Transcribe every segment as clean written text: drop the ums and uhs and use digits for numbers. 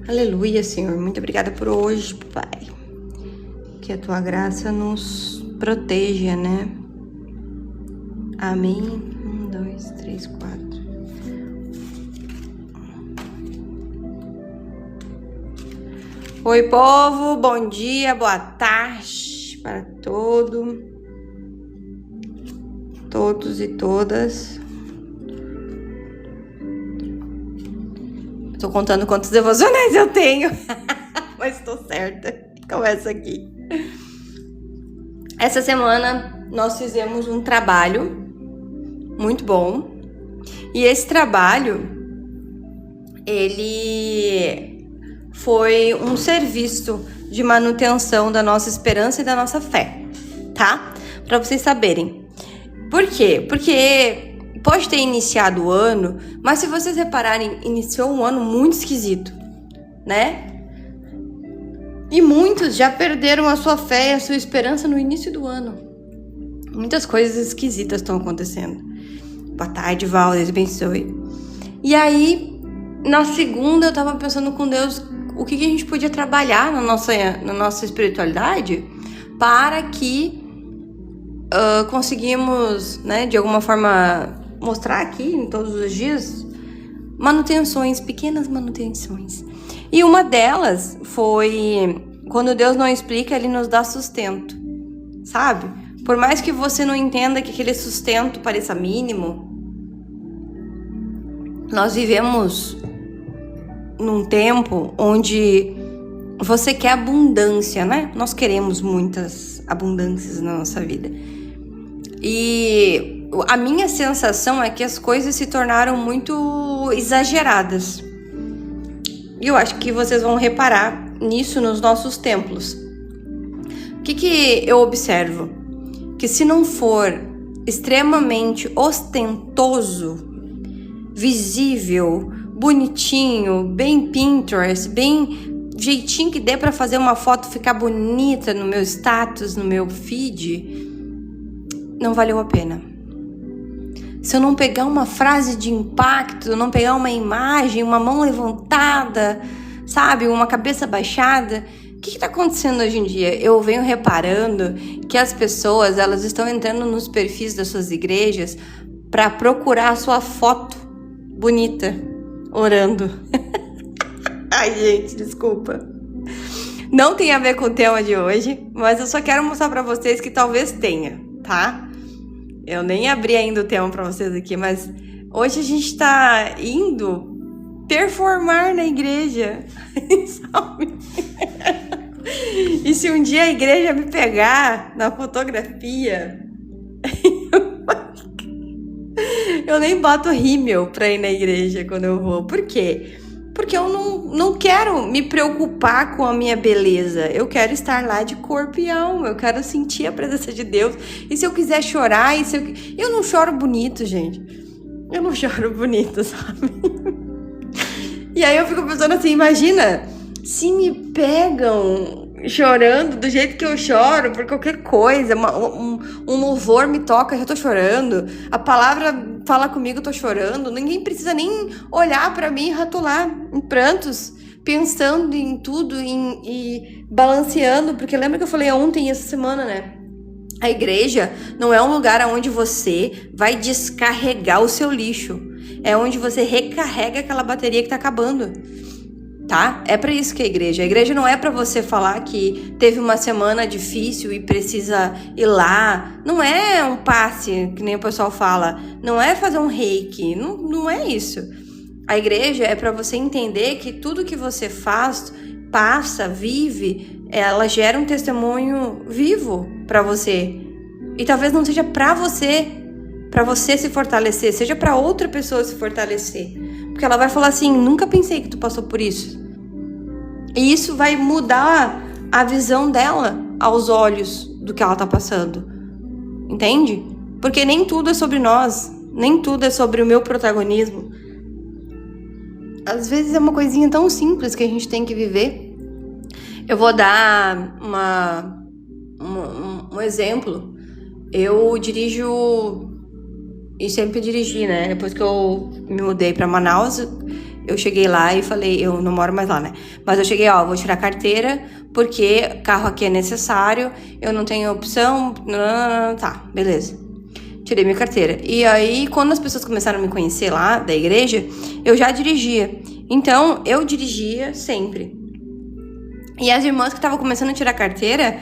Aleluia, Senhor. Muito obrigada por hoje, Pai. Que a Tua graça nos proteja, né? Amém. 1, 2, 3, 4. Oi, povo. Bom dia, boa tarde para todos e todas. Tô contando quantos devocionais eu tenho, mas tô certa. Começa aqui. Essa semana nós fizemos um trabalho muito bom. E esse trabalho, ele foi um serviço de manutenção da nossa esperança e da nossa fé, tá? Pra vocês saberem. Por quê? Porque pode ter iniciado o ano, mas se vocês repararem, iniciou um ano muito esquisito, né? E muitos já perderam a sua fé e a sua esperança no início do ano. Muitas coisas esquisitas estão acontecendo. Boa tarde, Val, Deus abençoe. E aí, na segunda, eu tava pensando com Deus o que a gente podia trabalhar na nossa espiritualidade para que conseguimos, né, de alguma forma mostrar aqui em todos os dias manutenções, pequenas manutenções. E uma delas foi quando Deus não explica, Ele nos dá sustento, sabe? Por mais que você não entenda que aquele sustento pareça mínimo, nós vivemos num tempo onde você quer abundância, né? Nós queremos muitas abundâncias na nossa vida. E a minha sensação é que as coisas se tornaram muito exageradas. E eu acho que vocês vão reparar nisso nos nossos templos. O que eu observo? Que se não for extremamente ostentoso, visível, bonitinho, bem Pinterest, bem jeitinho que dê pra fazer uma foto ficar bonita no meu status, no meu feed, não valeu a pena. Se eu não pegar uma frase de impacto, não pegar uma imagem, uma mão levantada, sabe, uma cabeça baixada, o que tá acontecendo hoje em dia? Eu venho reparando que as pessoas, elas estão entrando nos perfis das suas igrejas para procurar a sua foto bonita, orando. Ai, gente, desculpa. Não tem a ver com o tema de hoje, mas eu só quero mostrar para vocês que talvez tenha, tá? Eu nem abri ainda o tema para vocês aqui, mas hoje a gente tá indo performar na igreja, sabe? E se um dia a igreja me pegar na fotografia, eu nem boto rímel pra ir na igreja quando eu vou. Por quê? Porque eu não quero me preocupar com a minha beleza. Eu quero estar lá de corpo e alma. Eu quero sentir a presença de Deus. E se eu quiser chorar, eu não choro bonito, gente. Eu não choro bonito, sabe? E aí eu fico pensando assim, imagina se me pegam chorando do jeito que eu choro, por qualquer coisa, um louvor me toca, eu tô chorando, a palavra fala comigo, eu tô chorando, ninguém precisa nem olhar pra mim e ratolar em prantos, pensando em tudo e balanceando, porque lembra que eu falei ontem, essa semana, né? A igreja não é um lugar onde você vai descarregar o seu lixo, é onde você recarrega aquela bateria que tá acabando. Tá? É pra isso que é a igreja. A igreja não é pra você falar que teve uma semana difícil e precisa ir lá. Não é um passe, que nem o pessoal fala. Não é fazer um reiki. Não é isso. A igreja é pra você entender que tudo que você faz, passa, vive, ela gera um testemunho vivo pra você. E talvez não seja pra você se fortalecer, seja pra outra pessoa se fortalecer. Porque ela vai falar assim, nunca pensei que tu passou por isso. E isso vai mudar a visão dela aos olhos do que ela tá passando. Entende? Porque nem tudo é sobre nós. Nem tudo é sobre o meu protagonismo. Às vezes é uma coisinha tão simples que a gente tem que viver. Eu vou dar um exemplo. Eu dirijo... E sempre dirigi, né? Depois que eu me mudei pra Manaus, eu cheguei lá e falei, eu não moro mais lá, né? Mas eu cheguei, ó, vou tirar a carteira, porque carro aqui é necessário, eu não tenho opção, tá, beleza. Tirei minha carteira. E aí, quando as pessoas começaram a me conhecer lá, da igreja, eu já dirigia. Então, eu dirigia sempre. E as irmãs que estavam começando a tirar carteira,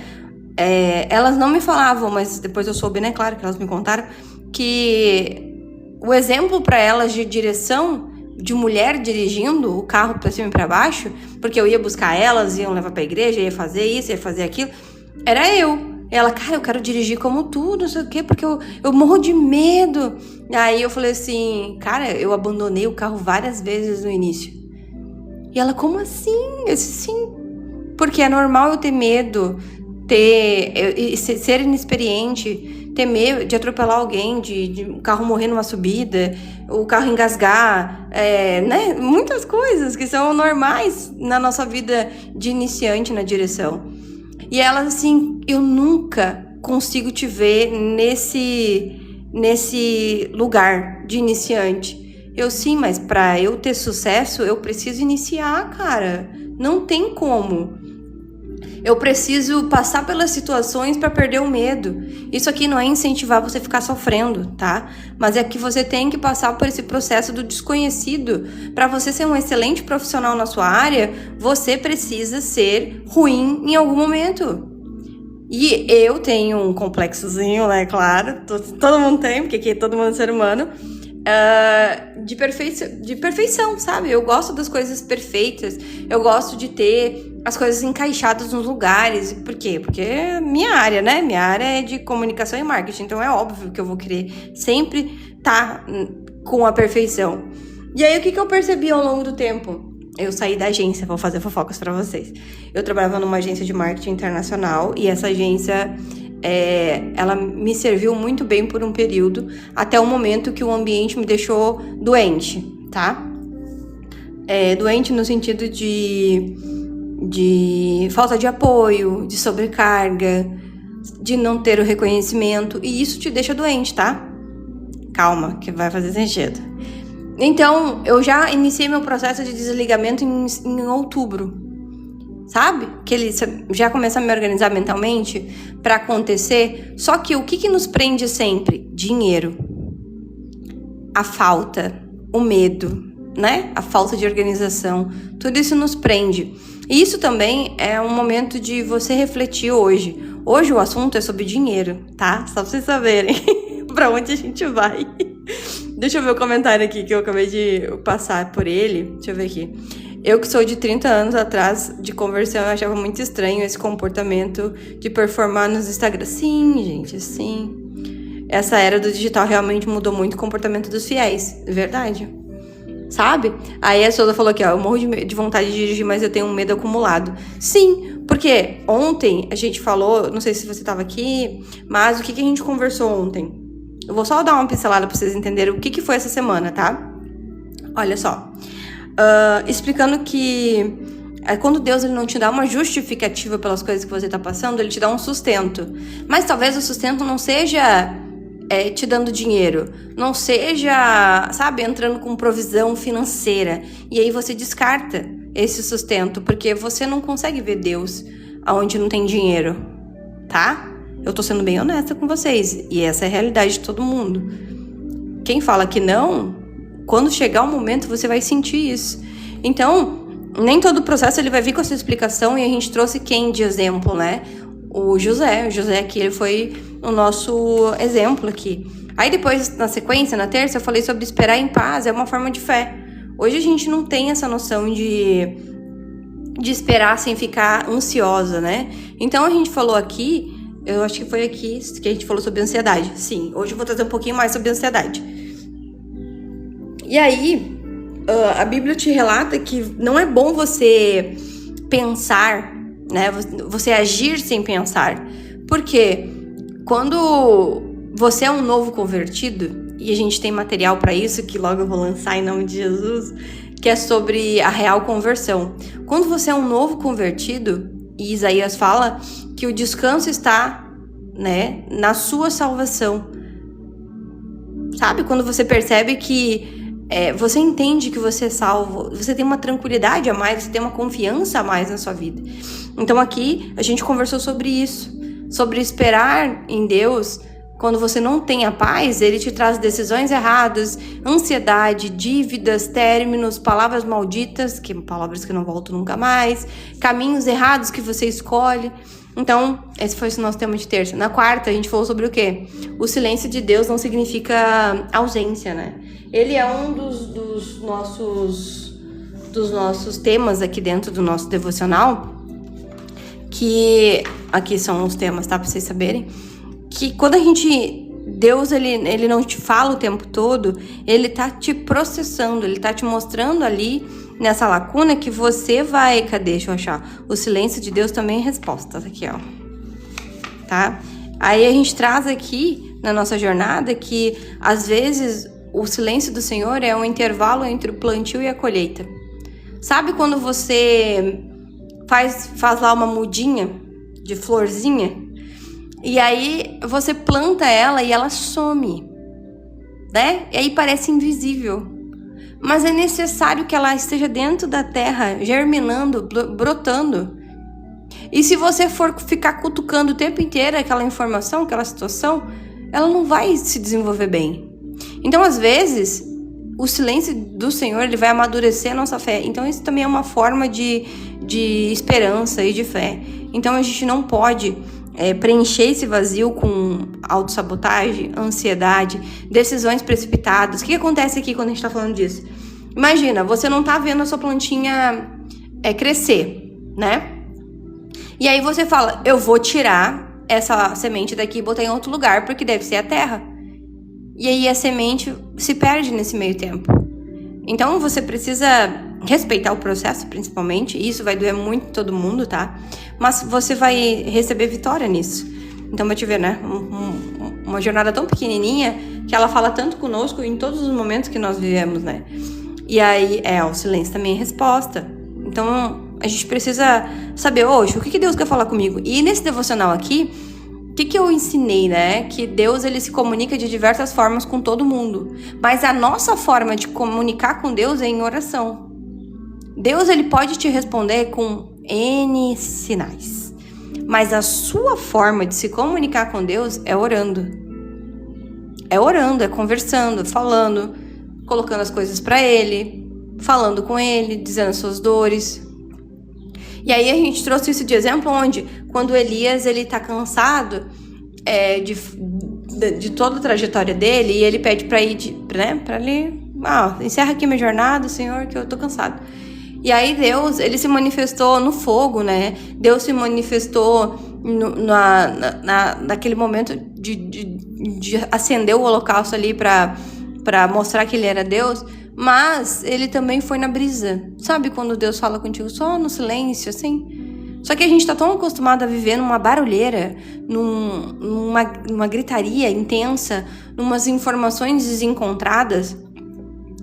elas não me falavam, mas depois eu soube, né, claro, que elas me contaram, que o exemplo para elas de direção de mulher dirigindo o carro para cima e para baixo, porque eu ia buscar elas, iam levar para a igreja, ia fazer isso, ia fazer aquilo, era eu. Ela, cara, eu quero dirigir como tu, não sei o quê, porque eu morro de medo. Aí eu falei assim, cara, eu abandonei o carro várias vezes no início. E ela, como assim? Eu disse, sim, porque é normal eu ter medo, ser inexperiente, ter medo de atropelar alguém, de o carro morrer numa subida, o carro engasgar, né? Muitas coisas que são normais na nossa vida de iniciante na direção. E ela assim, eu nunca consigo te ver nesse lugar de iniciante. Eu sim, mas para eu ter sucesso, eu preciso iniciar, cara. Não tem como. Eu preciso passar pelas situações para perder o medo. Isso aqui não é incentivar você a ficar sofrendo, tá? Mas é que você tem que passar por esse processo do desconhecido. Para você ser um excelente profissional na sua área, você precisa ser ruim em algum momento. E eu tenho um complexozinho, né? Claro, todo mundo tem, porque aqui todo mundo é ser humano. De perfeição, sabe? Eu gosto das coisas perfeitas. Eu gosto de ter as coisas encaixadas nos lugares. Por quê? Porque é minha área, né? Minha área é de comunicação e marketing. Então é óbvio que eu vou querer sempre estar com a perfeição. E aí, o que eu percebi ao longo do tempo? Eu saí da agência, vou fazer fofocas pra vocês. Eu trabalhava numa agência de marketing internacional e essa agência, ela me serviu muito bem por um período, até o momento que o ambiente me deixou doente, tá? Doente no sentido de falta de apoio, de sobrecarga, de não ter o reconhecimento, e isso te deixa doente, tá? Calma, que vai fazer sentido. Então, eu já iniciei meu processo de desligamento em outubro, sabe? Que ele já começa a me organizar mentalmente para acontecer. Só que o que nos prende sempre? Dinheiro, a falta, o medo, né? A falta de organização, tudo isso nos prende. E isso também é um momento de você refletir hoje. Hoje o assunto é sobre dinheiro, tá? Só pra vocês saberem pra onde a gente vai. Deixa eu ver o comentário aqui que eu acabei de passar por ele. Deixa eu ver aqui. Eu que sou de 30 anos atrás de conversão, eu achava muito estranho esse comportamento de performar nos Instagram. Sim, gente, sim. Essa era do digital realmente mudou muito o comportamento dos fiéis. Verdade. Sabe? Aí a Souza falou aqui, ó, eu morro de vontade de dirigir, mas eu tenho um medo acumulado. Sim, porque ontem a gente falou, não sei se você estava aqui, mas o que a gente conversou ontem? Eu vou só dar uma pincelada pra vocês entenderem o que foi essa semana, tá? Olha só. Explicando que quando Deus ele não te dá uma justificativa pelas coisas que você tá passando, ele te dá um sustento. Mas talvez o sustento não seja te dando dinheiro, não seja, sabe, entrando com provisão financeira. E aí você descarta esse sustento, porque você não consegue ver Deus aonde não tem dinheiro, tá? Eu tô sendo bem honesta com vocês, e essa é a realidade de todo mundo. Quem fala que não, quando chegar o momento você vai sentir isso. Então, nem todo o processo ele vai vir com essa explicação, e a gente trouxe quem de exemplo, né? O José aqui, ele foi o nosso exemplo aqui. Aí depois, na sequência, na terça, eu falei sobre esperar em paz, é uma forma de fé. Hoje a gente não tem essa noção de esperar sem ficar ansiosa, né? Então a gente falou aqui, eu acho que foi aqui que a gente falou sobre ansiedade. Sim, hoje eu vou trazer um pouquinho mais sobre ansiedade. E aí, a Bíblia te relata que não é bom você pensar, né? Você agir sem pensar. Porque quando você é um novo convertido, e a gente tem material para isso, que logo eu vou lançar em nome de Jesus, que é sobre a real conversão. Quando você é um novo convertido, e Isaías fala que o descanso está, né, na sua salvação. Sabe? Quando você percebe que Você entende que você é salvo, você tem uma tranquilidade a mais, você tem uma confiança a mais na sua vida. Então aqui a gente conversou sobre isso, sobre esperar em Deus. Quando você não tem a paz, ele te traz decisões erradas, ansiedade, dívidas, términos, palavras malditas, palavras que não voltam nunca mais, caminhos errados que você escolhe. Então, esse foi o nosso tema de terça. Na quarta, a gente falou sobre o quê? O silêncio de Deus não significa ausência, né? Ele é um dos nossos temas aqui dentro do nosso devocional, que aqui são os temas, tá? Pra vocês saberem. Que quando Deus, ele não te fala o tempo todo, ele tá te processando, ele tá te mostrando ali, nessa lacuna, que você vai... Cadê? Deixa eu achar. O silêncio de Deus também é resposta. Aqui, ó. Tá? Aí a gente traz aqui, na nossa jornada, que às vezes o silêncio do Senhor é um intervalo entre o plantio e a colheita. Sabe quando você faz lá uma mudinha de florzinha? E aí você planta ela e ela some, né? E aí parece invisível. Mas é necessário que ela esteja dentro da terra, germinando, brotando. E se você for ficar cutucando o tempo inteiro aquela informação, aquela situação, ela não vai se desenvolver bem. Então, às vezes, o silêncio do Senhor, ele vai amadurecer a nossa fé. Então, isso também é uma forma de esperança e de fé. Então, a gente não pode preencher esse vazio com autossabotagem, ansiedade, decisões precipitadas. O que acontece aqui quando a gente tá falando disso? Imagina, você não tá vendo a sua plantinha crescer, né? E aí você fala, eu vou tirar essa semente daqui e botar em outro lugar, porque deve ser a terra. E aí a semente se perde nesse meio tempo. Então você precisa respeitar o processo, principalmente. E isso vai doer muito em todo mundo, tá? Mas você vai receber vitória nisso. Então vai te ver, né? Uma jornada tão pequenininha que ela fala tanto conosco em todos os momentos que nós vivemos, né? E aí, o silêncio também é resposta. Então a gente precisa saber, hoje, o que Deus quer falar comigo? E nesse devocional aqui, o que eu ensinei, né? Que Deus, ele se comunica de diversas formas com todo mundo. Mas a nossa forma de comunicar com Deus é em oração. Deus, ele pode te responder com N sinais. Mas a sua forma de se comunicar com Deus é orando. É orando, é conversando, falando, colocando as coisas pra Ele, falando com Ele, dizendo as suas dores. E aí a gente trouxe isso de exemplo onde, quando Elias, ele tá cansado de toda a trajetória dele, e ele pede pra ir, pra ali, encerra aqui minha jornada, Senhor, que eu tô cansado. E aí Deus, ele se manifestou no fogo, né? Deus se manifestou naquele momento de acender o holocausto ali pra mostrar que ele era Deus. Mas ele também foi na brisa. Sabe quando Deus fala contigo só no silêncio, assim? Só que a gente tá tão acostumado a viver numa barulheira, numa gritaria intensa, numas informações desencontradas.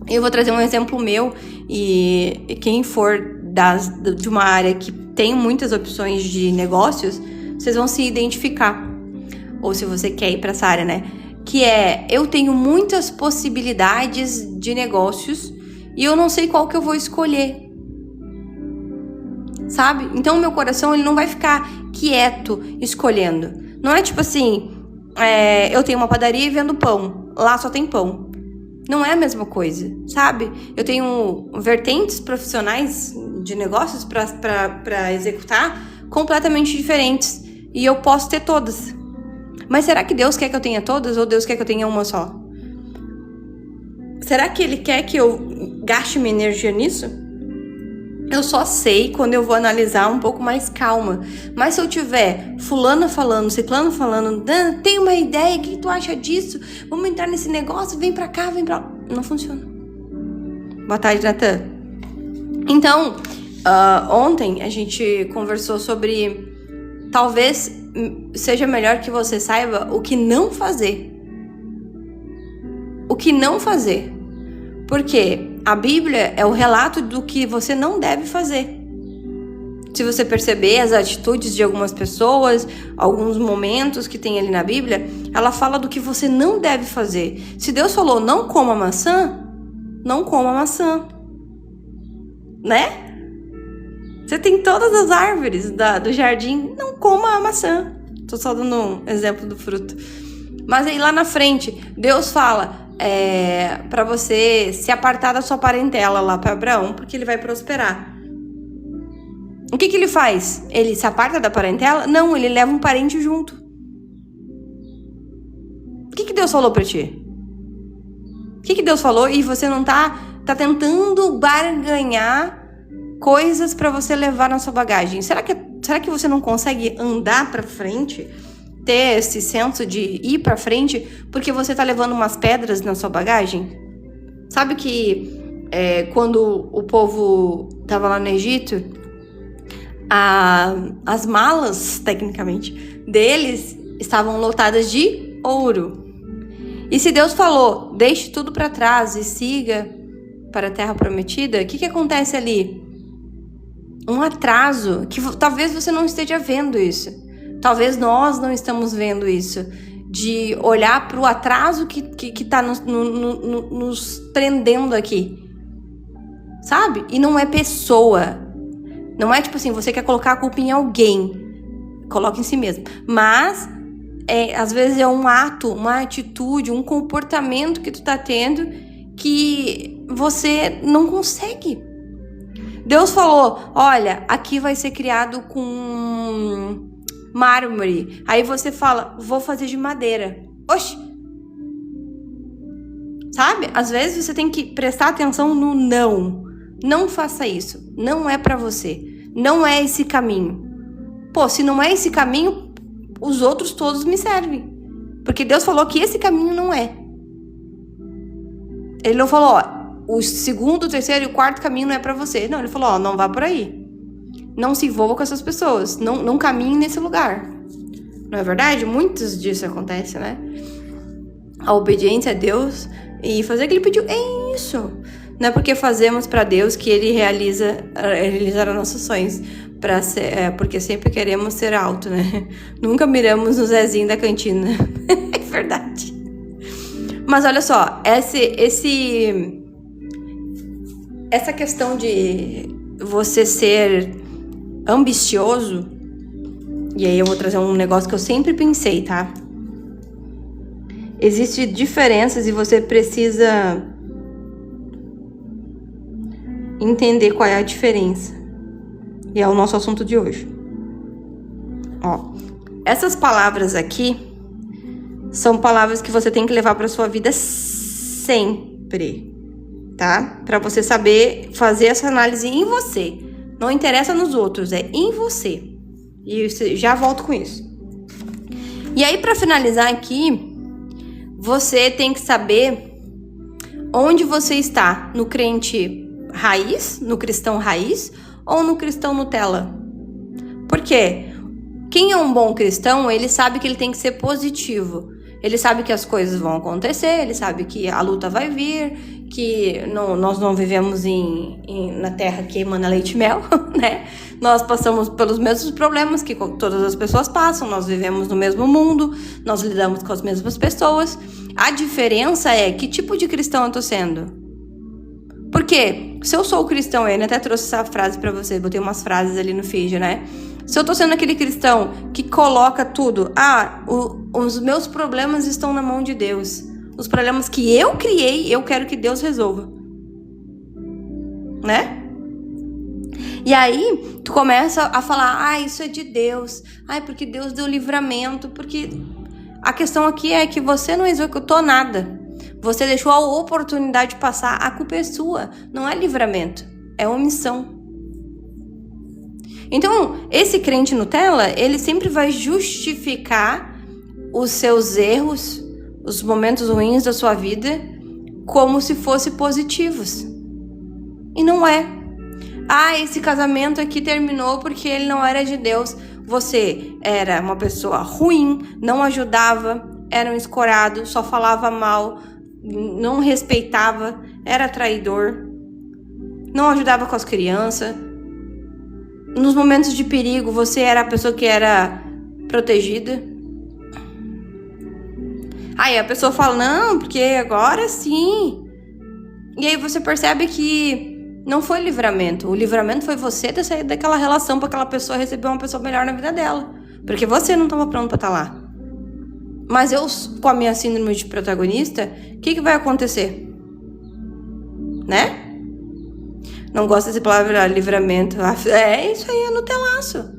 Eu vou trazer um exemplo meu, e quem for de uma área que tem muitas opções de negócios, vocês vão se identificar. Ou se você quer ir para essa área, né? Que eu tenho muitas possibilidades de negócios e eu não sei qual que eu vou escolher. Sabe? Então o meu coração, ele não vai ficar quieto escolhendo. Não é tipo assim, eu tenho uma padaria e vendo pão. Lá só tem pão. Não é a mesma coisa, sabe? Eu tenho vertentes profissionais de negócios para executar completamente diferentes. E eu posso ter todas. Mas será que Deus quer que eu tenha todas ou Deus quer que eu tenha uma só? Será que Ele quer que eu gaste minha energia nisso? Eu só sei quando eu vou analisar um pouco mais calma. Mas se eu tiver fulano falando, ciclano falando, tem uma ideia, o que tu acha disso? Vamos entrar nesse negócio, vem pra cá, vem pra lá. Não funciona. Boa tarde, Natan. Então, ontem a gente conversou sobre talvez seja melhor que você saiba o que não fazer. O que não fazer. Porque a Bíblia é o relato do que você não deve fazer. Se você perceber as atitudes de algumas pessoas, alguns momentos que tem ali na Bíblia, ela fala do que você não deve fazer. Se Deus falou, não coma maçã, não coma maçã, né? Você tem todas as árvores do jardim, não coma a maçã. Tô só dando um exemplo do fruto. Mas aí lá na frente, Deus fala para você se apartar da sua parentela lá para Abraão, porque ele vai prosperar. O que ele faz? Ele se aparta da parentela? Não, ele leva um parente junto. O que Deus falou para ti? O que Deus falou e você não tá tentando barganhar coisas para você levar na sua bagagem? Será que você não consegue andar para frente? Ter esse senso de ir para frente porque você tá levando umas pedras na sua bagagem? Sabe que quando o povo tava lá no Egito, as malas, tecnicamente, deles estavam lotadas de ouro. E se Deus falou, deixe tudo para trás e siga para a terra prometida, o que acontece ali? Um atraso, que talvez você não esteja vendo isso. Talvez nós não estamos vendo isso. De olhar para o atraso que tá nos prendendo aqui. Sabe? E não é pessoa. Não é tipo assim, você quer colocar a culpa em alguém. Coloca em si mesmo. Mas, às vezes é um ato, uma atitude, um comportamento que tu tá tendo que você não consegue. Deus falou, olha, aqui vai ser criado com mármore. Aí você fala, vou fazer de madeira. Oxi! Sabe? Às vezes você tem que prestar atenção no não. Não faça isso. Não é pra você. Não é esse caminho. Pô, se não é esse caminho, os outros todos me servem. Porque Deus falou que esse caminho não é. Ele não falou, ó, o segundo, o terceiro e o quarto caminho não é pra você. Não, ele falou, ó, não vá por aí. Não se envolva com essas pessoas. Não caminhe nesse lugar. Não é verdade? Muitos disso acontece, né? A obediência a Deus e fazer o que ele pediu. É isso. Não é porque fazemos pra Deus que ele realizar os nossos sonhos. Porque sempre queremos ser alto, né? Nunca miramos no Zezinho da cantina. É verdade. Mas olha só, essa questão de você ser ambicioso, e aí eu vou trazer um negócio que eu sempre pensei, tá? Existem diferenças e você precisa entender qual é a diferença. E é o nosso assunto de hoje. Ó, essas palavras aqui são palavras que você tem que levar para sua vida sempre, tá? Para você saber fazer essa análise em você. Não interessa nos outros, é em você. E já volto com isso. E aí, para finalizar aqui, você tem que saber onde você está, no crente raiz, no cristão raiz, ou no cristão Nutella. Por quê? Quem é um bom cristão, ele sabe que ele tem que ser positivo. Ele sabe que as coisas vão acontecer, ele sabe que a luta vai vir, que nós não vivemos na terra que emana leite e mel, né? Nós passamos pelos mesmos problemas que todas as pessoas passam, nós vivemos no mesmo mundo, nós lidamos com as mesmas pessoas. A diferença é que tipo de cristão eu tô sendo. Porque se eu sou o cristão, eu até trouxe essa frase pra vocês, botei umas frases ali no feed, né? Se eu tô sendo aquele cristão que coloca tudo, os meus problemas estão na mão de Deus. Os problemas que eu criei, eu quero que Deus resolva. Né? E aí, tu começa a falar, isso é de Deus. Porque Deus deu livramento. Porque a questão aqui é que você não executou nada. Você deixou a oportunidade passar, a culpa é sua. Não é livramento, é omissão. Então, esse crente Nutella, ele sempre vai justificar os seus erros, os momentos ruins da sua vida, como se fossem positivos. E não é. Esse casamento aqui terminou porque ele não era de Deus. Você era uma pessoa ruim, não ajudava, era um escorado, só falava mal, não respeitava, era traidor, não ajudava com as crianças. Nos momentos de perigo, você era a pessoa que era protegida. Aí a pessoa fala, não, porque agora sim. E aí você percebe que não foi livramento. O livramento foi você ter saído daquela relação pra aquela pessoa receber uma pessoa melhor na vida dela. Porque você não estava pronto pra estar lá. Mas eu, com a minha síndrome de protagonista, o que vai acontecer? Né? Não gosto dessa palavra livramento. É isso aí, é Nutelaço.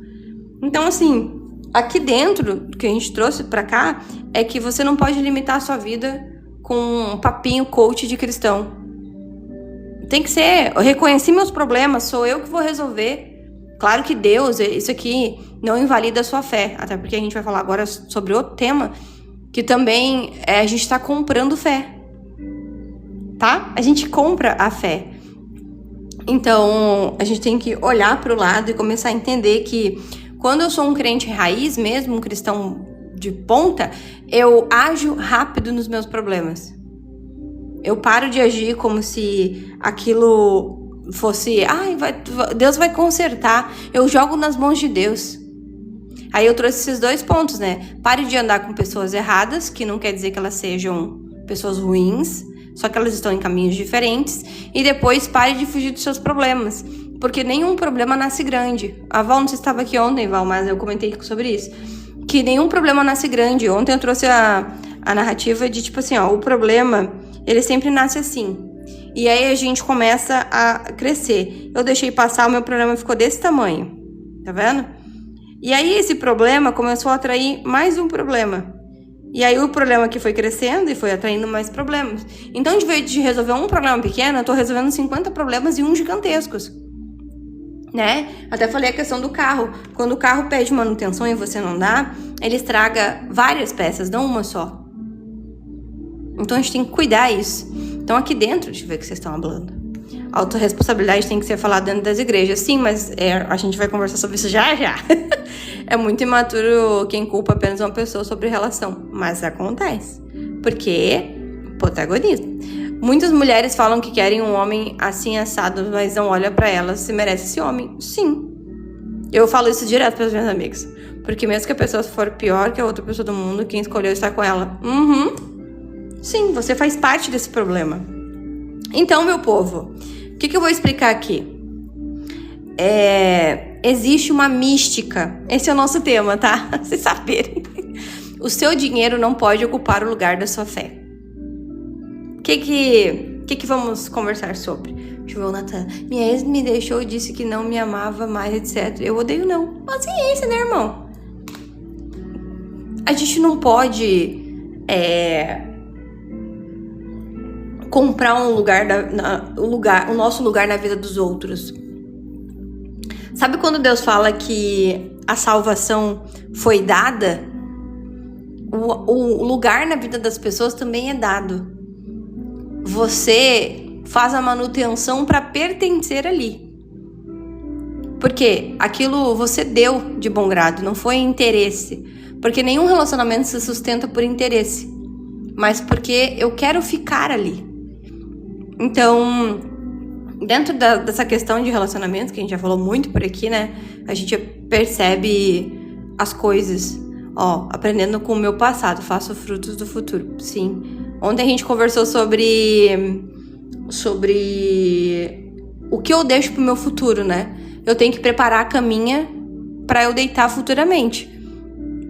Então, assim, aqui dentro, o que a gente trouxe pra cá, é que você não pode limitar a sua vida com um papinho coach de cristão. Tem que ser, eu reconheci meus problemas, sou eu que vou resolver. Claro que Deus, isso aqui não invalida a sua fé. Até porque a gente vai falar agora sobre outro tema, que também a gente tá comprando fé. Tá? A gente compra a fé. Então, a gente tem que olhar para o lado e começar a entender que quando eu sou um crente raiz mesmo, um cristão de ponta, eu ajo rápido nos meus problemas. Eu paro de agir como se aquilo fosse... Deus vai consertar. Eu jogo nas mãos de Deus. Aí eu trouxe esses 2 pontos, né? Pare de andar com pessoas erradas, que não quer dizer que elas sejam pessoas ruins, só que elas estão em caminhos diferentes. E depois pare de fugir dos seus problemas, porque nenhum problema nasce grande. A Val, não sei se estava aqui ontem, Val, mas eu comentei sobre isso, que nenhum problema nasce grande. Ontem eu trouxe a narrativa de tipo assim, ó, o problema, ele sempre nasce assim. E aí a gente começa a crescer. Eu deixei passar, o meu problema ficou desse tamanho, tá vendo? E aí esse problema começou a atrair mais um problema. E aí o problema que foi crescendo e foi atraindo mais problemas. Então, de vez de resolver um problema pequeno, eu tô resolvendo 50 problemas e gigantescos. Né? Até falei a questão do carro. Quando o carro pede manutenção e você não dá, ele estraga várias peças, não uma só. Então a gente tem que cuidar disso. Então aqui dentro, deixa eu ver o que vocês estão falando. A autorresponsabilidade tem que ser falada dentro das igrejas. Sim, mas a gente vai conversar sobre isso já. É muito imaturo quem culpa apenas uma pessoa sobre relação. Mas acontece. Porque protagonismo. Muitas mulheres falam que querem um homem assim assado, mas não olha pra elas se merece esse homem. Sim. Eu falo isso direto pras minhas amigas. Porque mesmo que a pessoa for pior que a outra pessoa do mundo, quem escolheu estar com ela. Sim, você faz parte desse problema. Então, meu povo, o que eu vou explicar aqui? Existe uma mística. Esse é o nosso tema, tá? Pra vocês saberem. O seu dinheiro não pode ocupar o lugar da sua fé. O que vamos conversar sobre? Deixa eu ver o Natan. Minha ex me deixou e disse que não me amava mais, etc. Eu odeio não. Paciência, né, irmão? A gente não pode comprar o nosso lugar na vida dos outros. Sabe quando Deus fala que a salvação foi dada? O lugar na vida das pessoas também é dado. Você faz a manutenção para pertencer ali. Porque aquilo você deu de bom grado, não foi interesse. Porque nenhum relacionamento se sustenta por interesse, mas porque eu quero ficar ali. Então, dentro dessa questão de relacionamento, que a gente já falou muito por aqui, né? A gente percebe as coisas. Aprendendo com o meu passado, faço frutos do futuro. Sim. Ontem a gente conversou sobre o que eu deixo pro meu futuro, né? Eu tenho que preparar a caminha para eu deitar futuramente.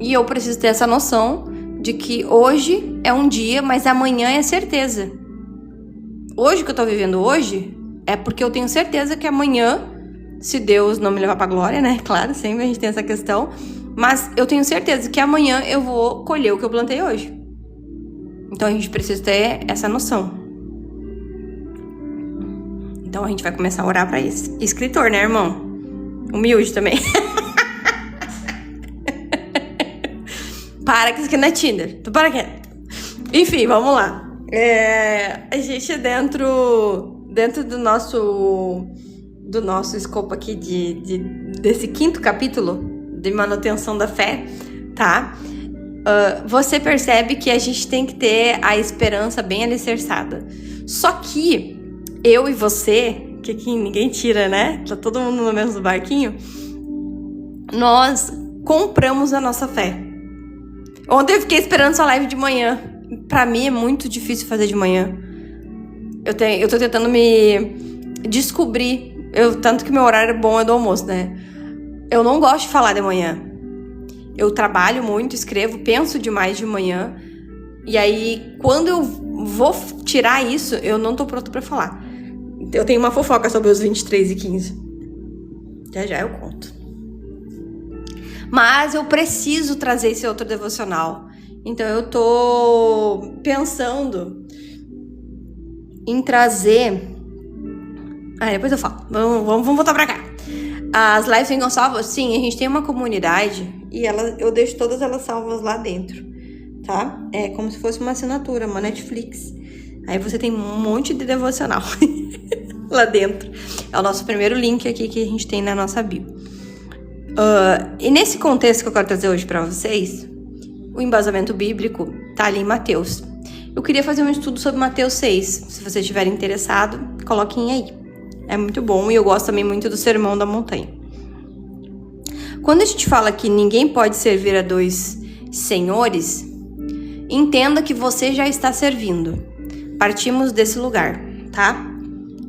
E eu preciso ter essa noção de que hoje é um dia, mas amanhã é certeza. Hoje que eu tô vivendo hoje é porque eu tenho certeza que amanhã, se Deus não me levar pra glória, né? Claro, sempre a gente tem essa questão. Mas eu tenho certeza que amanhã eu vou colher o que eu plantei hoje. Então a gente precisa ter essa noção. Então a gente vai começar a orar pra isso. Escritor, né, irmão? Humilde também. Para que isso aqui não é Tinder. Tu para quieto. Enfim, vamos lá. A gente dentro do nosso escopo aqui desse 5º capítulo de manutenção da fé, tá? Você percebe que a gente tem que ter a esperança bem alicerçada. Só que eu e você, que aqui ninguém tira, né? Tá todo mundo no mesmo barquinho. Nós compramos a nossa fé. Ontem eu fiquei esperando sua live de manhã. Pra mim é muito difícil fazer de manhã. eu tô tentando me descobrir. Tanto que meu horário bom é do almoço, né? Eu não gosto de falar de manhã. Eu trabalho muito, escrevo, penso demais de manhã. E aí, quando eu vou tirar isso, eu não tô pronta pra falar. Eu tenho uma fofoca sobre os 23h15. Já eu conto. Mas eu preciso trazer esse outro devocional. Então eu tô pensando em trazer... depois eu falo. Vamos voltar pra cá. As lives ficam salvas? Sim, a gente tem uma comunidade e eu deixo todas elas salvas lá dentro, tá? É como se fosse uma assinatura, uma Netflix. Aí você tem um monte de devocional lá dentro. É o nosso primeiro link aqui que a gente tem na nossa bio. E nesse contexto que eu quero trazer hoje pra vocês, o embasamento bíblico tá ali em Mateus. Eu queria fazer um estudo sobre Mateus 6. Se vocês estiverem interessados, coloquem aí. É muito bom e eu gosto também muito do Sermão da Montanha. Quando a gente fala que ninguém pode servir a dois senhores, entenda que você já está servindo. Partimos desse lugar, tá?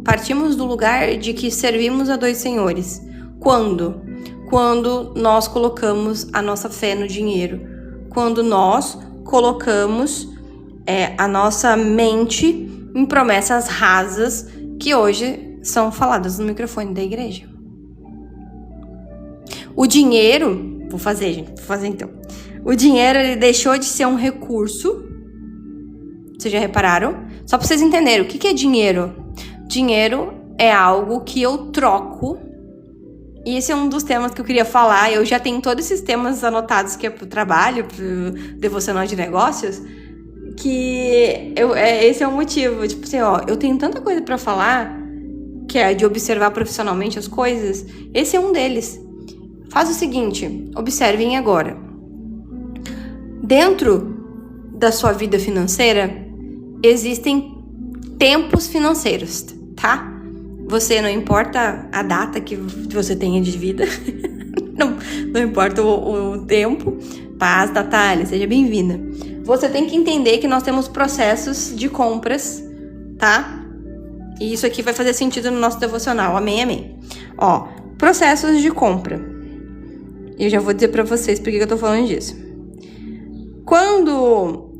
Partimos do lugar de que servimos a dois senhores. Quando? Quando nós colocamos a nossa fé no dinheiro. Quando nós colocamos a nossa mente em promessas rasas que hoje são faladas no microfone da igreja. O dinheiro... Vou fazer então. O dinheiro, ele deixou de ser um recurso. Vocês já repararam? Só pra vocês entenderem, o que é dinheiro? Dinheiro é algo que eu troco. E esse é um dos temas que eu queria falar. Eu já tenho todos esses temas anotados que é pro trabalho, pro devocional de negócios. Que esse é o motivo. Tipo assim, eu tenho tanta coisa pra falar... que é de observar profissionalmente as coisas, esse é um deles. Faz o seguinte, observem agora. Dentro da sua vida financeira, existem tempos financeiros, tá? Você, não importa a data que você tenha de vida, não importa o tempo. Paz, Natália, seja bem-vinda. Você tem que entender que nós temos processos de compras, tá? E isso aqui vai fazer sentido no nosso devocional. Amém, amém. Processos de compra. E eu já vou dizer pra vocês por que eu tô falando disso. Quando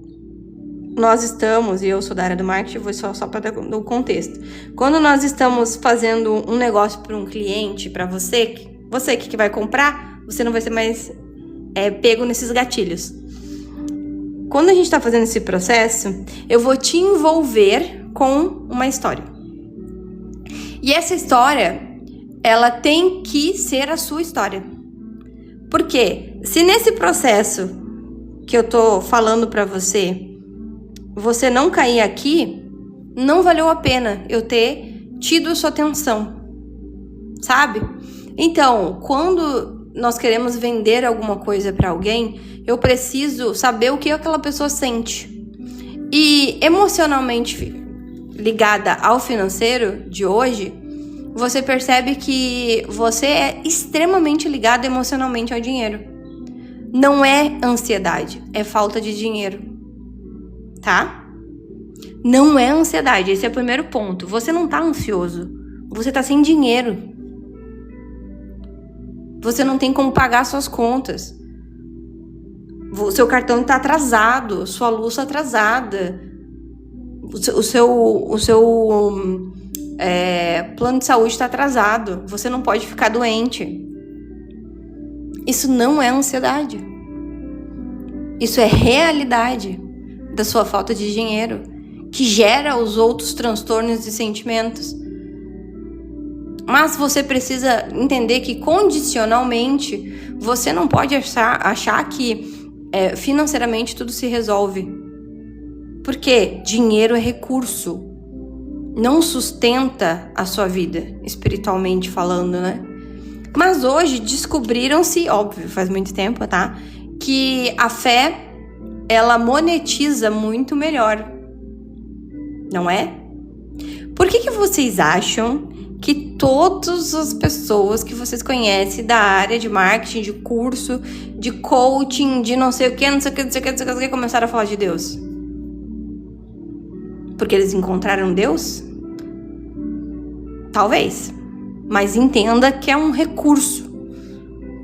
nós estamos, e eu sou da área do marketing, vou só para dar o contexto. Quando nós estamos fazendo um negócio para um cliente, para você que vai comprar, você não vai ser mais pego nesses gatilhos. Quando a gente tá fazendo esse processo, eu vou te envolver com uma história. E essa história, ela tem que ser a sua história. Por quê? Se nesse processo que eu tô falando pra você, você não cair aqui, não valeu a pena eu ter tido a sua atenção, sabe? Então, quando nós queremos vender alguma coisa pra alguém, eu preciso saber o que aquela pessoa sente. E emocionalmente ligada ao financeiro de hoje, você percebe que você é extremamente ligado emocionalmente ao dinheiro. Não é ansiedade, é falta de dinheiro, tá? Não é ansiedade, esse é o primeiro ponto. Você não tá ansioso, você tá sem dinheiro. Você não tem como pagar suas contas. O seu cartão tá atrasado, sua luz tá atrasada. O seu plano de saúde está atrasado. Você não pode ficar doente. Isso não é ansiedade. Isso é realidade da sua falta de dinheiro, que gera os outros transtornos e sentimentos. Mas você precisa entender que condicionalmente você não pode achar que financeiramente tudo se resolve. Porque dinheiro é recurso. Não sustenta a sua vida, espiritualmente falando, né? Mas hoje descobriram-se, óbvio, faz muito tempo, tá? Que a fé, ela monetiza muito melhor. Não é? Por que vocês acham que todas as pessoas que vocês conhecem da área de marketing, de curso, de coaching, de não sei o que, começaram a falar de Deus? Porque eles encontraram Deus? Talvez. Mas entenda que é um recurso,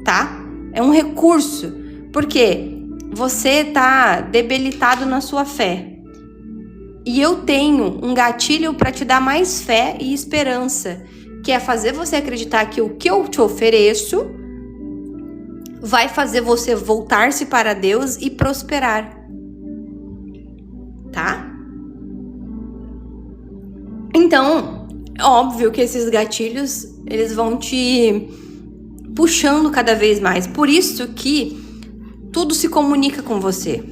tá? É um recurso. Porque você tá debilitado na sua fé. E eu tenho um gatilho para te dar mais fé e esperança, que é fazer você acreditar que o que eu te ofereço vai fazer você voltar-se para Deus e prosperar. Tá? Então, óbvio que esses gatilhos, eles vão te puxando cada vez mais. Por isso que tudo se comunica com você.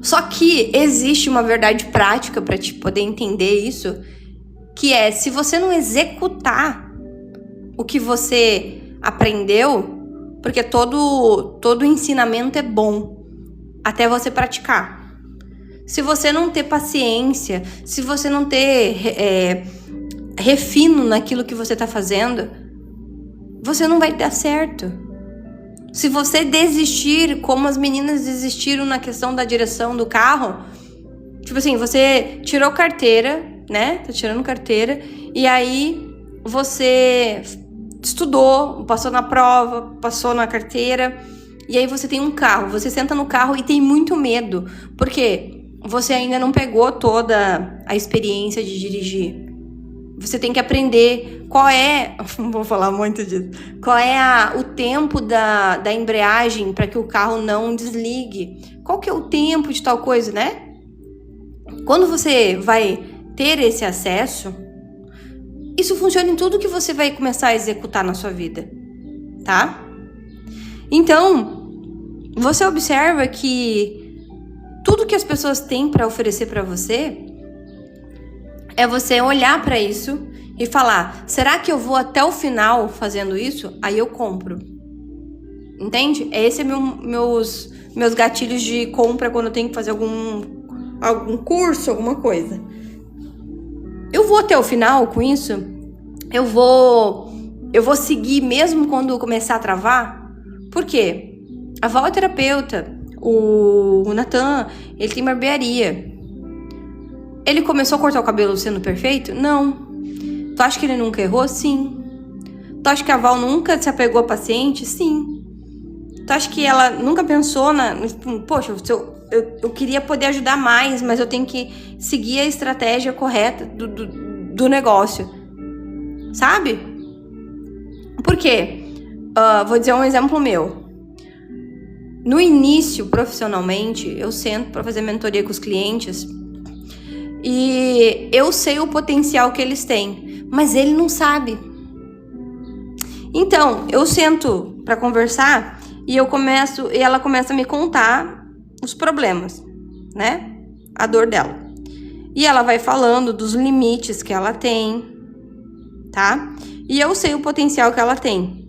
Só que existe uma verdade prática para te poder entender isso, que é, se você não executar o que você aprendeu, porque todo ensinamento é bom até você praticar. Se você não ter paciência, se você não ter refino naquilo que você está fazendo, você não vai dar certo. Se você desistir, como as meninas desistiram na questão da direção do carro, tipo assim, você tirou carteira, né? Tá tirando carteira, e aí você estudou, passou na prova, passou na carteira, e aí você tem um carro, você senta no carro e tem muito medo, porque você ainda não pegou toda a experiência de dirigir. Você tem que aprender qual é, vou falar muito disso, qual é o tempo da embreagem para que o carro não desligue. Qual que é o tempo de tal coisa, né? Quando você vai ter esse acesso, isso funciona em tudo que você vai começar a executar na sua vida, tá? Então, você observa que tudo que as pessoas têm para oferecer para você é você olhar para isso e falar, será que eu vou até o final fazendo isso? Aí eu compro. Entende? Esse é meus gatilhos de compra quando eu tenho que fazer algum curso, alguma coisa. Eu vou até o final com isso? Eu vou seguir mesmo quando começar a travar? Por quê? A Val é terapeuta, o Natan, ele tem barbearia. Ele começou a cortar o cabelo sendo perfeito? Não. Tu acha que ele nunca errou? Sim. Tu acha que a Val nunca se apegou a paciente? Sim. Tu acha que ela nunca pensou poxa, eu queria poder ajudar mais, mas eu tenho que seguir a estratégia correta do negócio. Sabe? Por quê? Vou dizer um exemplo meu. No início, profissionalmente, eu sento para fazer mentoria com os clientes e eu sei o potencial que eles têm, mas ele não sabe. Então, eu sento para conversar e ela começa a me contar os problemas, né? A dor dela. E ela vai falando dos limites que ela tem, tá? E eu sei o potencial que ela tem.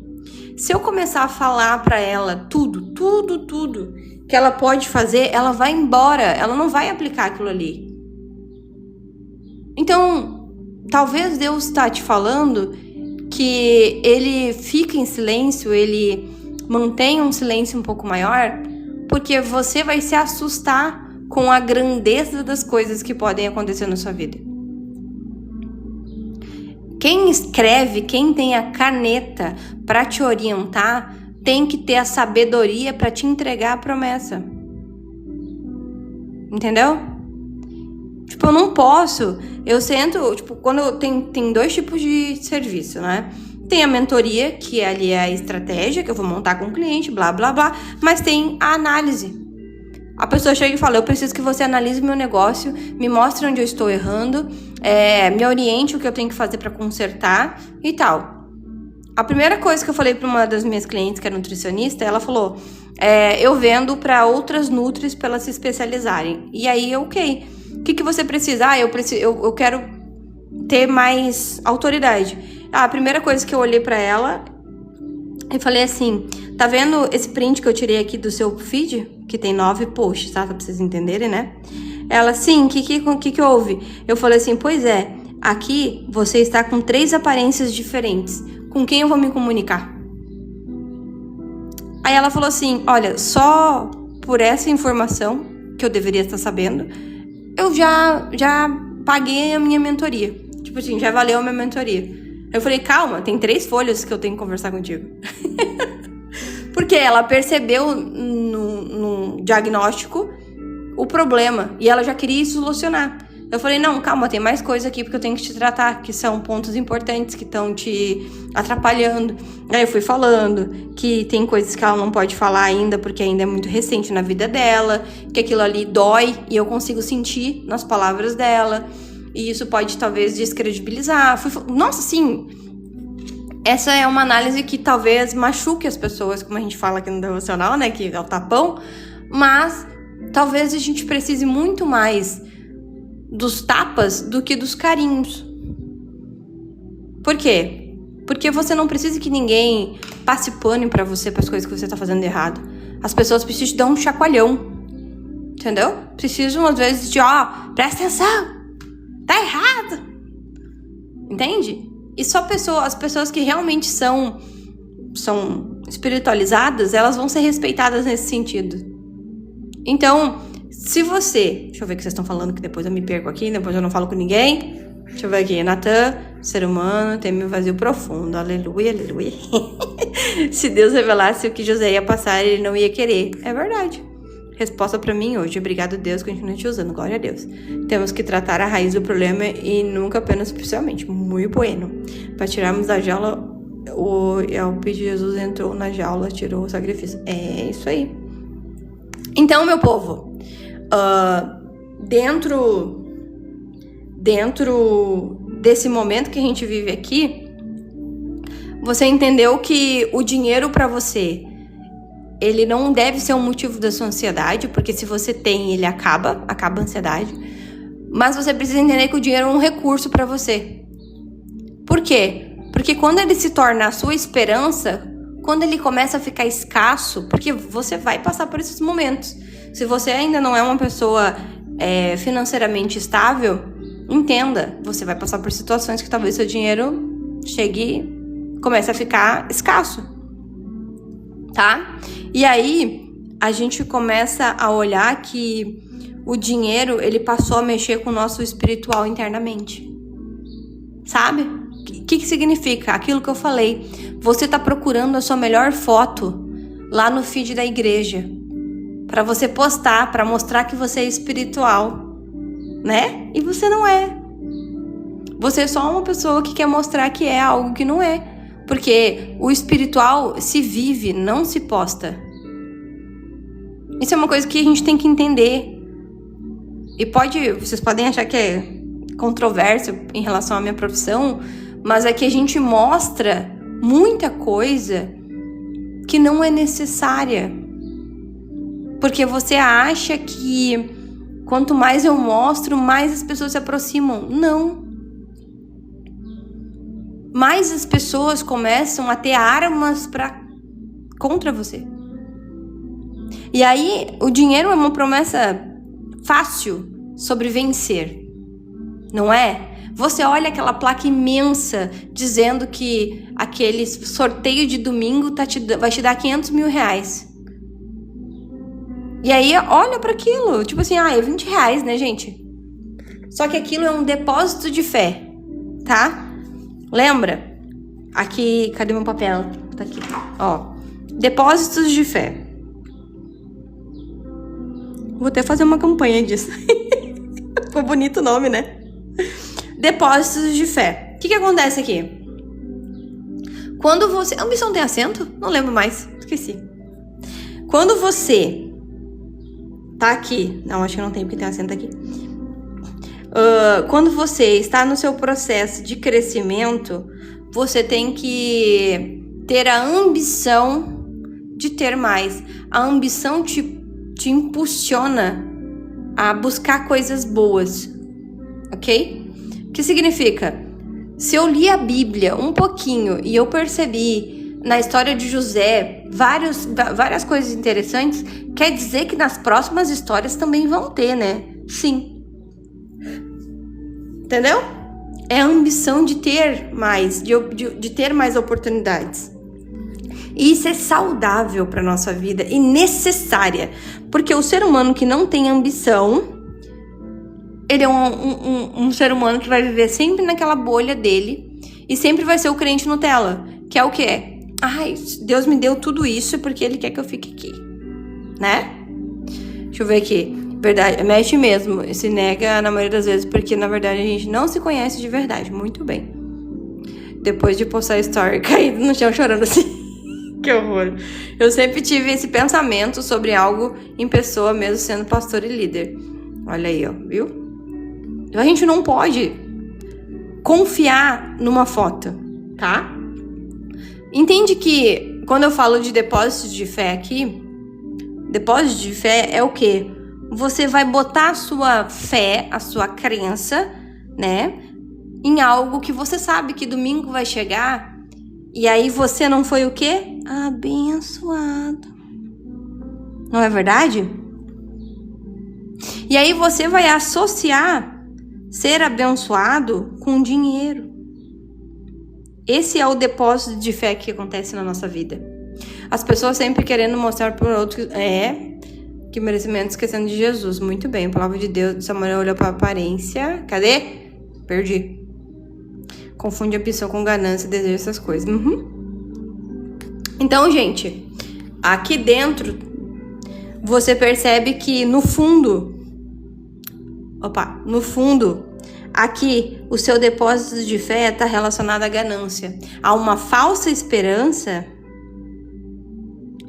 Se eu começar a falar para ela tudo que ela pode fazer, ela vai embora, ela não vai aplicar aquilo ali. Então, talvez Deus está te falando que ele fica em silêncio, ele mantém um silêncio um pouco maior, porque você vai se assustar com a grandeza das coisas que podem acontecer na sua vida. Quem escreve, quem tem a caneta para te orientar, tem que ter a sabedoria para te entregar a promessa. Entendeu? Tipo, eu não posso. Eu sento, tipo, quando tem dois tipos de serviço, né? Tem a mentoria, que ali é a estratégia que eu vou montar com o cliente, blá, blá, blá. Mas tem a análise. A pessoa chega e fala, eu preciso que você analise meu negócio, me mostre onde eu estou errando, me oriente o que eu tenho que fazer para consertar e tal. A primeira coisa que eu falei para uma das minhas clientes, que é nutricionista, ela falou, eu vendo para outras nutris para elas se especializarem. E aí, ok. O que você precisa? Eu quero ter mais autoridade. A primeira coisa que eu olhei para ela, eu falei assim, tá vendo esse print que eu tirei aqui do seu feed? Que tem 9 posts, tá? Pra vocês entenderem, né? Ela, sim, o que houve? Eu falei assim, pois é, aqui você está com 3 aparências diferentes. Com quem eu vou me comunicar? Aí ela falou assim, olha, só por essa informação, que eu deveria estar sabendo, eu já paguei a minha mentoria. Tipo assim, já valeu a minha mentoria. Eu falei, calma, tem 3 folhas que eu tenho que conversar contigo. Porque ela percebeu no diagnóstico o problema e ela já queria solucionar. Eu falei, não, calma, tem mais coisa aqui porque eu tenho que te tratar, que são pontos importantes que estão te atrapalhando. Aí eu fui falando que tem coisas que ela não pode falar ainda porque ainda é muito recente na vida dela, que aquilo ali dói e eu consigo sentir nas palavras dela. E isso pode talvez descredibilizar. Nossa, sim, essa é uma análise que talvez machuque as pessoas, como a gente fala aqui no devocional, né, que é o tapão, mas talvez a gente precise muito mais dos tapas do que dos carinhos. Por quê? Porque você não precisa que ninguém passe pano pra você, pras coisas que você tá fazendo errado. As pessoas precisam te dar um chacoalhão. Entendeu? Precisam, às vezes, de, presta atenção, tá errado. Entende? E só as pessoas que realmente são espiritualizadas, elas vão ser respeitadas nesse sentido. Então, se você... Deixa eu ver o que vocês estão falando, que depois eu me perco aqui, depois eu não falo com ninguém. Deixa eu ver aqui. Natan, ser humano teme um vazio profundo. Aleluia, aleluia. Se Deus revelasse o que José ia passar, ele não ia querer. É verdade. Resposta pra mim hoje. Obrigado, Deus, continue te usando. Glória a Deus. Temos que tratar a raiz do problema e nunca apenas superficialmente. Muito bueno. Para tirarmos da jaula, o de Jesus entrou na jaula, tirou o sacrifício. É isso aí. Então, meu povo, dentro desse momento que a gente vive aqui, você entendeu que o dinheiro pra você, ele não deve ser um motivo da sua ansiedade, porque se você tem, ele acaba a ansiedade. Mas você precisa entender que o dinheiro é um recurso pra você. Por quê? Porque quando ele se torna a sua esperança, quando ele começa a ficar escasso, porque você vai passar por esses momentos. Se você ainda não é uma pessoa financeiramente estável, entenda, você vai passar por situações que talvez seu dinheiro comece a ficar escasso, tá? E aí, a gente começa a olhar que o dinheiro, ele passou a mexer com o nosso espiritual internamente. Sabe? O que significa? Aquilo que eu falei. Você tá procurando a sua melhor foto lá no feed da igreja, pra você postar, pra mostrar que você é espiritual, né? E você não é. Você é só uma pessoa que quer mostrar que é algo que não é. Porque o espiritual se vive, não se posta. Isso é uma coisa que a gente tem que entender. E vocês podem achar que é controverso em relação à minha profissão, mas é que a gente mostra muita coisa que não é necessária. Porque você acha que quanto mais eu mostro, mais as pessoas se aproximam. Não. Mais as pessoas começam a ter armas contra você. E aí, o dinheiro é uma promessa fácil sobre vencer, não é? Você olha aquela placa imensa dizendo que aquele sorteio de domingo vai te dar 500 mil reais. E aí, olha para aquilo, tipo assim, é 20 reais, né, gente? Só que aquilo é um depósito de fé, tá? Lembra? Aqui, cadê meu papel? Tá aqui, ó. Depósitos de fé. Vou até fazer uma campanha disso. Ficou bonito o nome, né? Depósitos de fé. O que acontece aqui? Quando você... Ambição tem acento? Não lembro mais. Esqueci. Quando você tá aqui... Não, acho que não tem porque tem acento aqui. Quando você está no seu processo de crescimento, você tem que ter a ambição de ter mais. A ambição te impulsiona a buscar coisas boas, ok? O que significa? Se eu li a Bíblia um pouquinho e eu percebi na história de José várias coisas interessantes, quer dizer que nas próximas histórias também vão ter, né? Sim. Entendeu? É a ambição de ter mais, de ter mais oportunidades. E isso é saudável para nossa vida e necessária. Porque o ser humano que não tem ambição, ele é um ser humano que vai viver sempre naquela bolha dele e sempre vai ser o crente Nutella, que é o quê? Ai, Deus me deu tudo isso porque ele quer que eu fique aqui, né? Deixa eu ver aqui. Verdade, mexe mesmo, se nega na maioria das vezes, porque na verdade a gente não se conhece de verdade. Muito bem. Depois de postar story caído no chão chorando assim. Que horror. Eu sempre tive esse pensamento sobre algo em pessoa, mesmo sendo pastor e líder. Olha aí, ó, viu? A gente não pode confiar numa foto, tá? Entende que quando eu falo de depósitos de fé aqui, depósito de fé é o quê? Você vai botar a sua fé, a sua crença, né, em algo que você sabe que domingo vai chegar e aí você não foi o quê? Abençoado. Não é verdade? E aí você vai associar ser abençoado com dinheiro. Esse é o depósito de fé que acontece na nossa vida. As pessoas sempre querendo mostrar para outros que merecimento esquecendo de Jesus. Muito bem, a palavra de Deus, Samuel olhou para a aparência. Cadê? Perdi. Confunde ambição com ganância, desejo, essas coisas. Então, gente, aqui dentro você percebe que no fundo, aqui o seu depósito de fé está relacionado à ganância, a uma falsa esperança.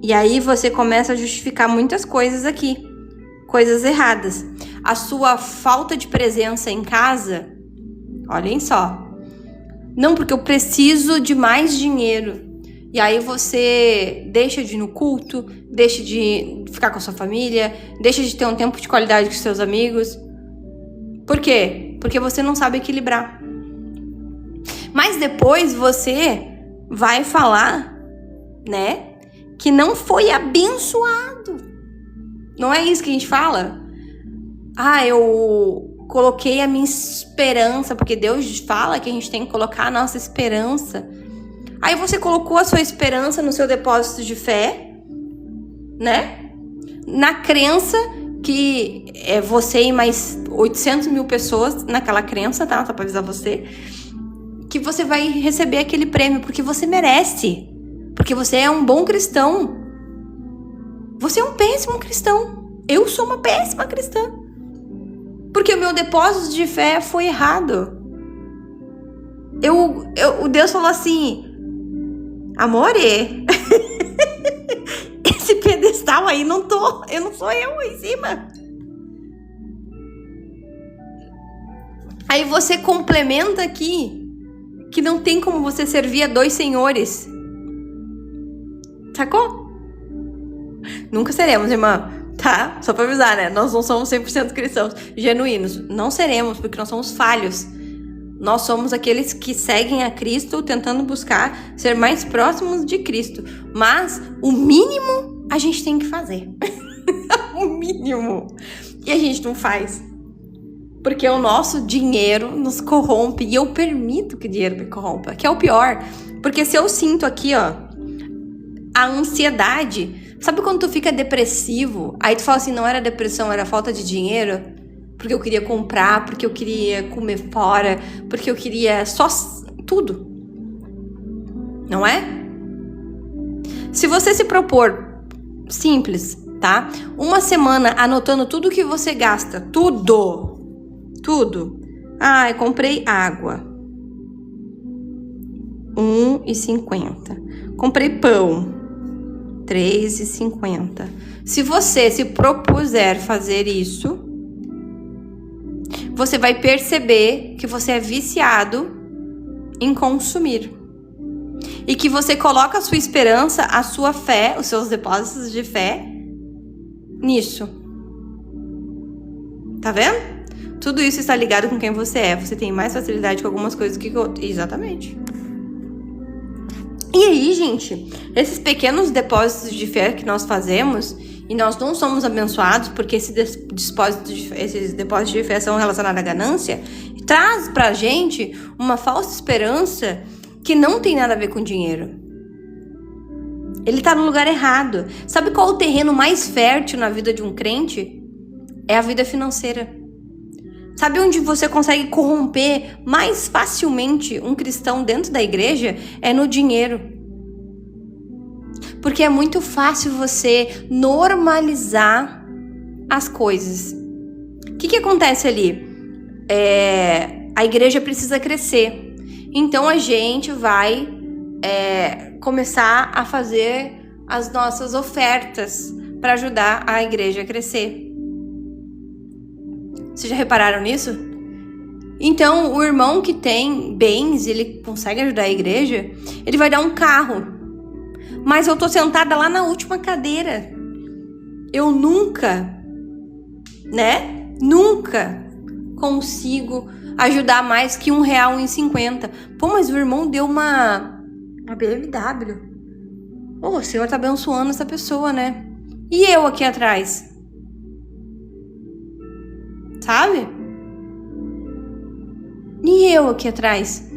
E aí você começa a justificar muitas coisas aqui, coisas erradas. A sua falta de presença em casa, olhem só. Não, porque eu preciso de mais dinheiro. E aí você deixa de ir no culto, deixa de ficar com a sua família, deixa de ter um tempo de qualidade com seus amigos. Por quê? Porque você não sabe equilibrar. Mas depois você vai falar, né, que não foi abençoado. Não é isso que a gente fala? Eu coloquei a minha esperança, porque Deus fala que a gente tem que colocar a nossa esperança. Aí você colocou a sua esperança no seu depósito de fé, né? Na crença que é você e mais 800 mil pessoas naquela crença, tá? Só pra avisar você. Que você vai receber aquele prêmio, porque você merece. Porque você é um bom cristão. Você é um péssimo cristão. Eu sou uma péssima cristã. Porque o meu depósito de fé foi errado. O Deus falou assim: amore, esse pedestal aí eu não sou eu em cima. Aí você complementa aqui que não tem como você servir a dois senhores. Sacou? Nunca seremos, irmã, tá? Só pra avisar, né? Nós não somos 100% cristãos genuínos. Não seremos, porque nós somos falhos. Nós somos aqueles que seguem a Cristo, tentando buscar ser mais próximos de Cristo. Mas o mínimo a gente tem que fazer. O mínimo. E a gente não faz. Porque o nosso dinheiro nos corrompe. E eu permito que o dinheiro me corrompa. Que é o pior. Porque se eu sinto aqui, ó, a ansiedade. Sabe quando tu fica depressivo? Aí tu fala assim, não era depressão, era falta de dinheiro. Porque eu queria comprar, porque eu queria comer fora, porque eu queria só tudo. Não é? Se você se propor simples, tá? Uma semana anotando tudo que você gasta, tudo. Eu comprei água. R$1,50. Comprei pão. R$3,50. Se você se propuser fazer isso, você vai perceber que você é viciado em consumir. E que você coloca a sua esperança, a sua fé, os seus depósitos de fé nisso. Tá vendo? Tudo isso está ligado com quem você é. Você tem mais facilidade com algumas coisas que com outras. Exatamente. E aí, gente, esses pequenos depósitos de fé que nós fazemos, e nós não somos abençoados porque esses depósitos de fé são relacionados à ganância, traz pra gente uma falsa esperança que não tem nada a ver com dinheiro. Ele tá no lugar errado. Sabe qual é o terreno mais fértil na vida de um crente? É a vida financeira. Sabe onde você consegue corromper mais facilmente um cristão dentro da igreja? É no dinheiro. Porque é muito fácil você normalizar as coisas. O que acontece ali? A igreja precisa crescer. Então a gente vai começar a fazer as nossas ofertas para ajudar a igreja a crescer. Vocês já repararam nisso? Então, o irmão que tem bens, ele consegue ajudar a igreja, ele vai dar um carro. Mas eu tô sentada lá na última cadeira. Eu nunca consigo ajudar mais que R$1,50. Pô, mas o irmão deu uma BMW. O Senhor tá abençoando essa pessoa, né? E eu aqui atrás? Sabe? E eu aqui atrás?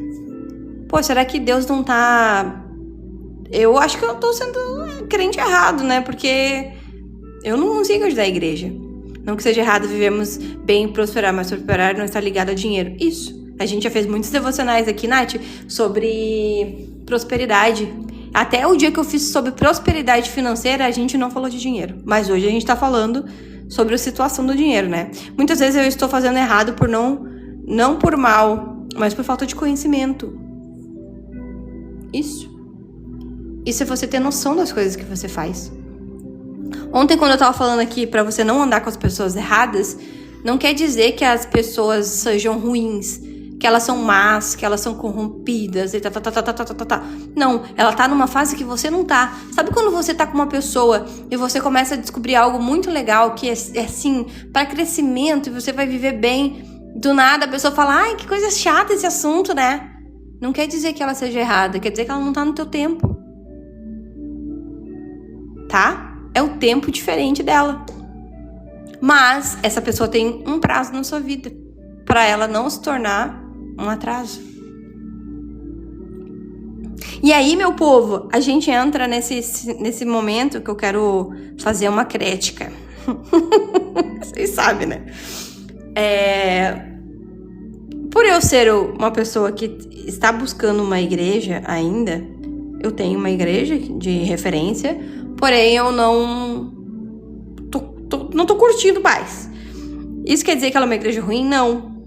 Pô, será que Deus não tá... Eu acho que eu tô sendo crente errado, né? Porque eu não consigo ajudar a igreja. Não que seja errado vivermos bem e prosperar, mas prosperar não está ligado a dinheiro. Isso. A gente já fez muitos devocionais aqui, Nath, sobre prosperidade. Até o dia que eu fiz sobre prosperidade financeira, a gente não falou de dinheiro. Mas hoje a gente tá falando sobre a situação do dinheiro, né? Muitas vezes eu estou fazendo errado por não por mal, mas por falta de conhecimento. Isso é você ter noção das coisas que você faz. Ontem, quando eu tava falando aqui pra você não andar com as pessoas erradas, não quer dizer que as pessoas sejam ruins, que elas são más, que elas são corrompidas e tá. Não, ela tá numa fase que você não tá. Sabe quando você tá com uma pessoa e você começa a descobrir algo muito legal, que é assim, para crescimento, e você vai viver bem, do nada a pessoa fala, ai, que coisa chata esse assunto, né? Não quer dizer que ela seja errada, quer dizer que ela não tá no teu tempo. Tá? É o tempo diferente dela. Mas essa pessoa tem um prazo na sua vida, para ela não se tornar um atraso. E aí, meu povo, a gente entra nesse momento que eu quero fazer uma crítica. Vocês sabem, né? Por eu ser uma pessoa que está buscando uma igreja ainda, eu tenho uma igreja de referência, porém eu não tô curtindo mais. Isso quer dizer que ela é uma igreja ruim? Não.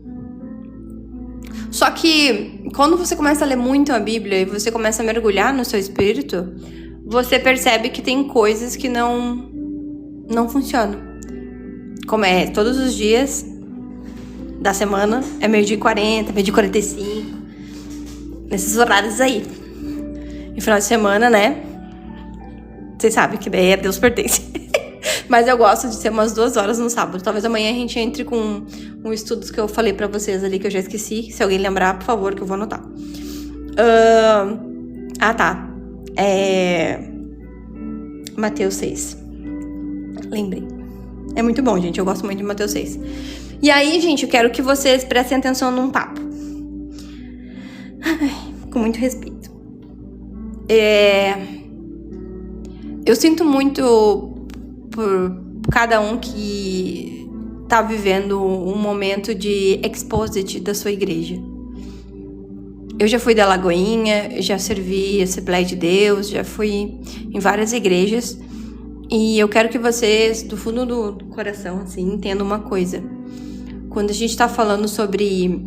Só que quando você começa a ler muito a Bíblia e você começa a mergulhar no seu espírito, você percebe que tem coisas que não funcionam. Como todos os dias da semana, é 12h40, 12h45, nesses horários aí. E final de semana, né? Vocês sabem que daí Deus pertence. Mas eu gosto de ser umas 2 horas no sábado. Talvez amanhã a gente entre com um estudo que eu falei pra vocês ali, que eu já esqueci. Se alguém lembrar, por favor, que eu vou anotar. Tá. Mateus 6. Lembrei. É muito bom, gente. Eu gosto muito de Mateus 6. E aí, gente, eu quero que vocês prestem atenção num papo. Com muito respeito. Eu sinto muito por cada um que tá vivendo um momento de exposit da sua igreja. Eu já fui da Lagoinha, já servi Assembleia de Deus, já fui em várias igrejas. E eu quero que vocês, do fundo do coração, assim, entendam uma coisa. Quando a gente tá falando sobre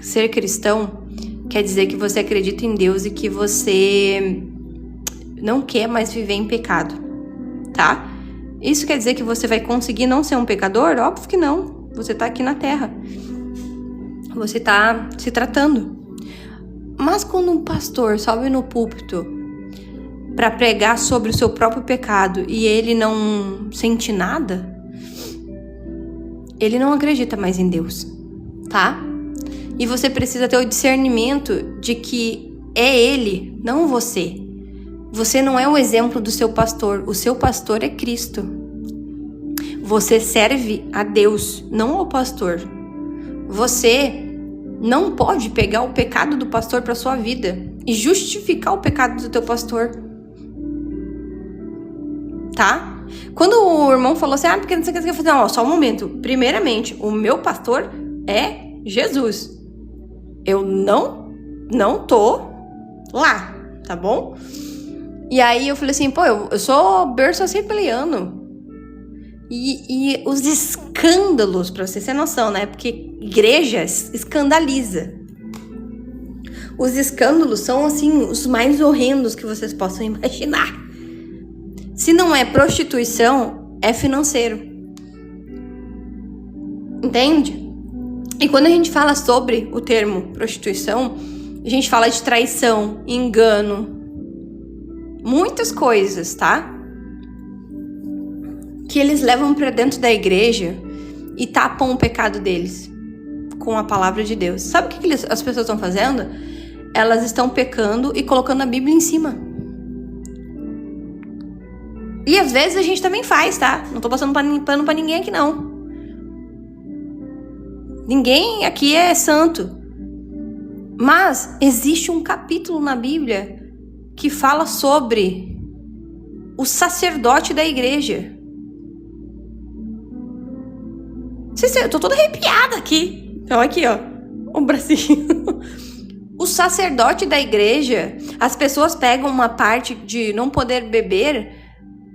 ser cristão, quer dizer que você acredita em Deus e que você não quer mais viver em pecado, tá? Isso quer dizer que você vai conseguir não ser um pecador? Óbvio que não. Você tá aqui na terra. Você tá se tratando. Mas quando um pastor sobe no púlpito para pregar sobre o seu próprio pecado e ele não sente nada, ele não acredita mais em Deus, tá? E você precisa ter o discernimento de que é ele, não você. Você não é o exemplo do seu pastor. O seu pastor é Cristo. Você serve a Deus, não ao pastor. Você não pode pegar o pecado do pastor para sua vida e justificar o pecado do teu pastor. Tá? Quando o irmão falou assim, porque não sei o que eu falei, não, só um momento. Primeiramente, o meu pastor é Jesus. Eu não tô lá, tá bom? E aí eu falei assim, pô, eu sou berço assembleiano. E os escândalos, pra você ter noção, né? Porque igreja escandaliza. Os escândalos são, assim, os mais horrendos que vocês possam imaginar. Se não é prostituição, é financeiro. Entende? E quando a gente fala sobre o termo prostituição, a gente fala de traição, engano, muitas coisas, tá? Que eles levam pra dentro da igreja e tapam o pecado deles com a palavra de Deus. Sabe o que as pessoas estão fazendo? Elas estão pecando e colocando a Bíblia em cima. E às vezes a gente também faz, tá? Não tô passando pano pra ninguém aqui, não. Ninguém aqui é santo. Mas existe um capítulo na Bíblia que fala sobre o sacerdote da igreja. Eu tô toda arrepiada aqui. Então aqui, ó. O bracinho. O sacerdote da igreja, as pessoas pegam uma parte de não poder beber,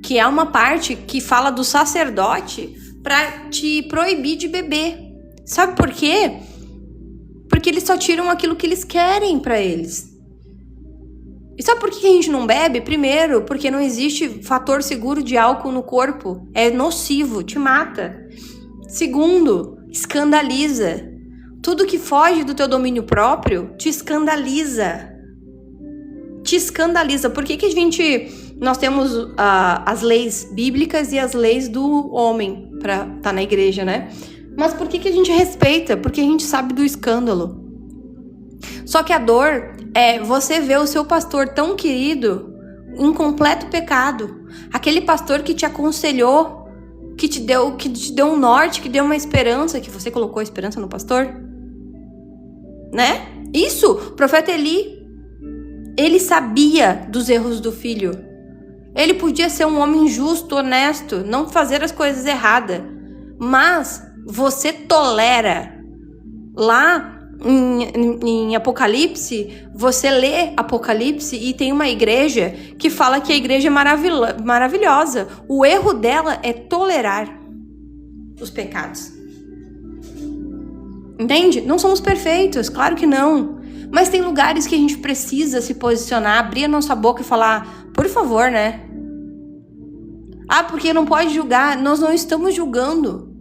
que é uma parte que fala do sacerdote, pra te proibir de beber. Sabe por quê? Porque eles só tiram aquilo que eles querem pra eles. E sabe por que a gente não bebe? Primeiro, porque não existe fator seguro de álcool no corpo. É nocivo, te mata. Segundo, escandaliza. Tudo que foge do teu domínio próprio te escandaliza. Te escandaliza. Por que nós temos as leis bíblicas e as leis do homem pra estar na igreja, né? Mas por que a gente respeita? Porque a gente sabe do escândalo. Só que a dor é você ver o seu pastor tão querido em completo pecado. Aquele pastor que te aconselhou, que te deu um norte, que deu uma esperança, que você colocou a esperança no pastor, né? Isso, o profeta Eli, ele sabia dos erros do filho. Ele podia ser um homem justo, honesto, não fazer as coisas erradas, mas você tolera. Lá em Apocalipse, você lê Apocalipse e tem uma igreja que fala que a igreja é maravilhosa. O erro dela é tolerar os pecados. Entende? Não somos perfeitos, claro que não. Mas tem lugares que a gente precisa se posicionar, abrir a nossa boca e falar, por favor, né? Ah, porque não pode julgar. Nós não estamos julgando.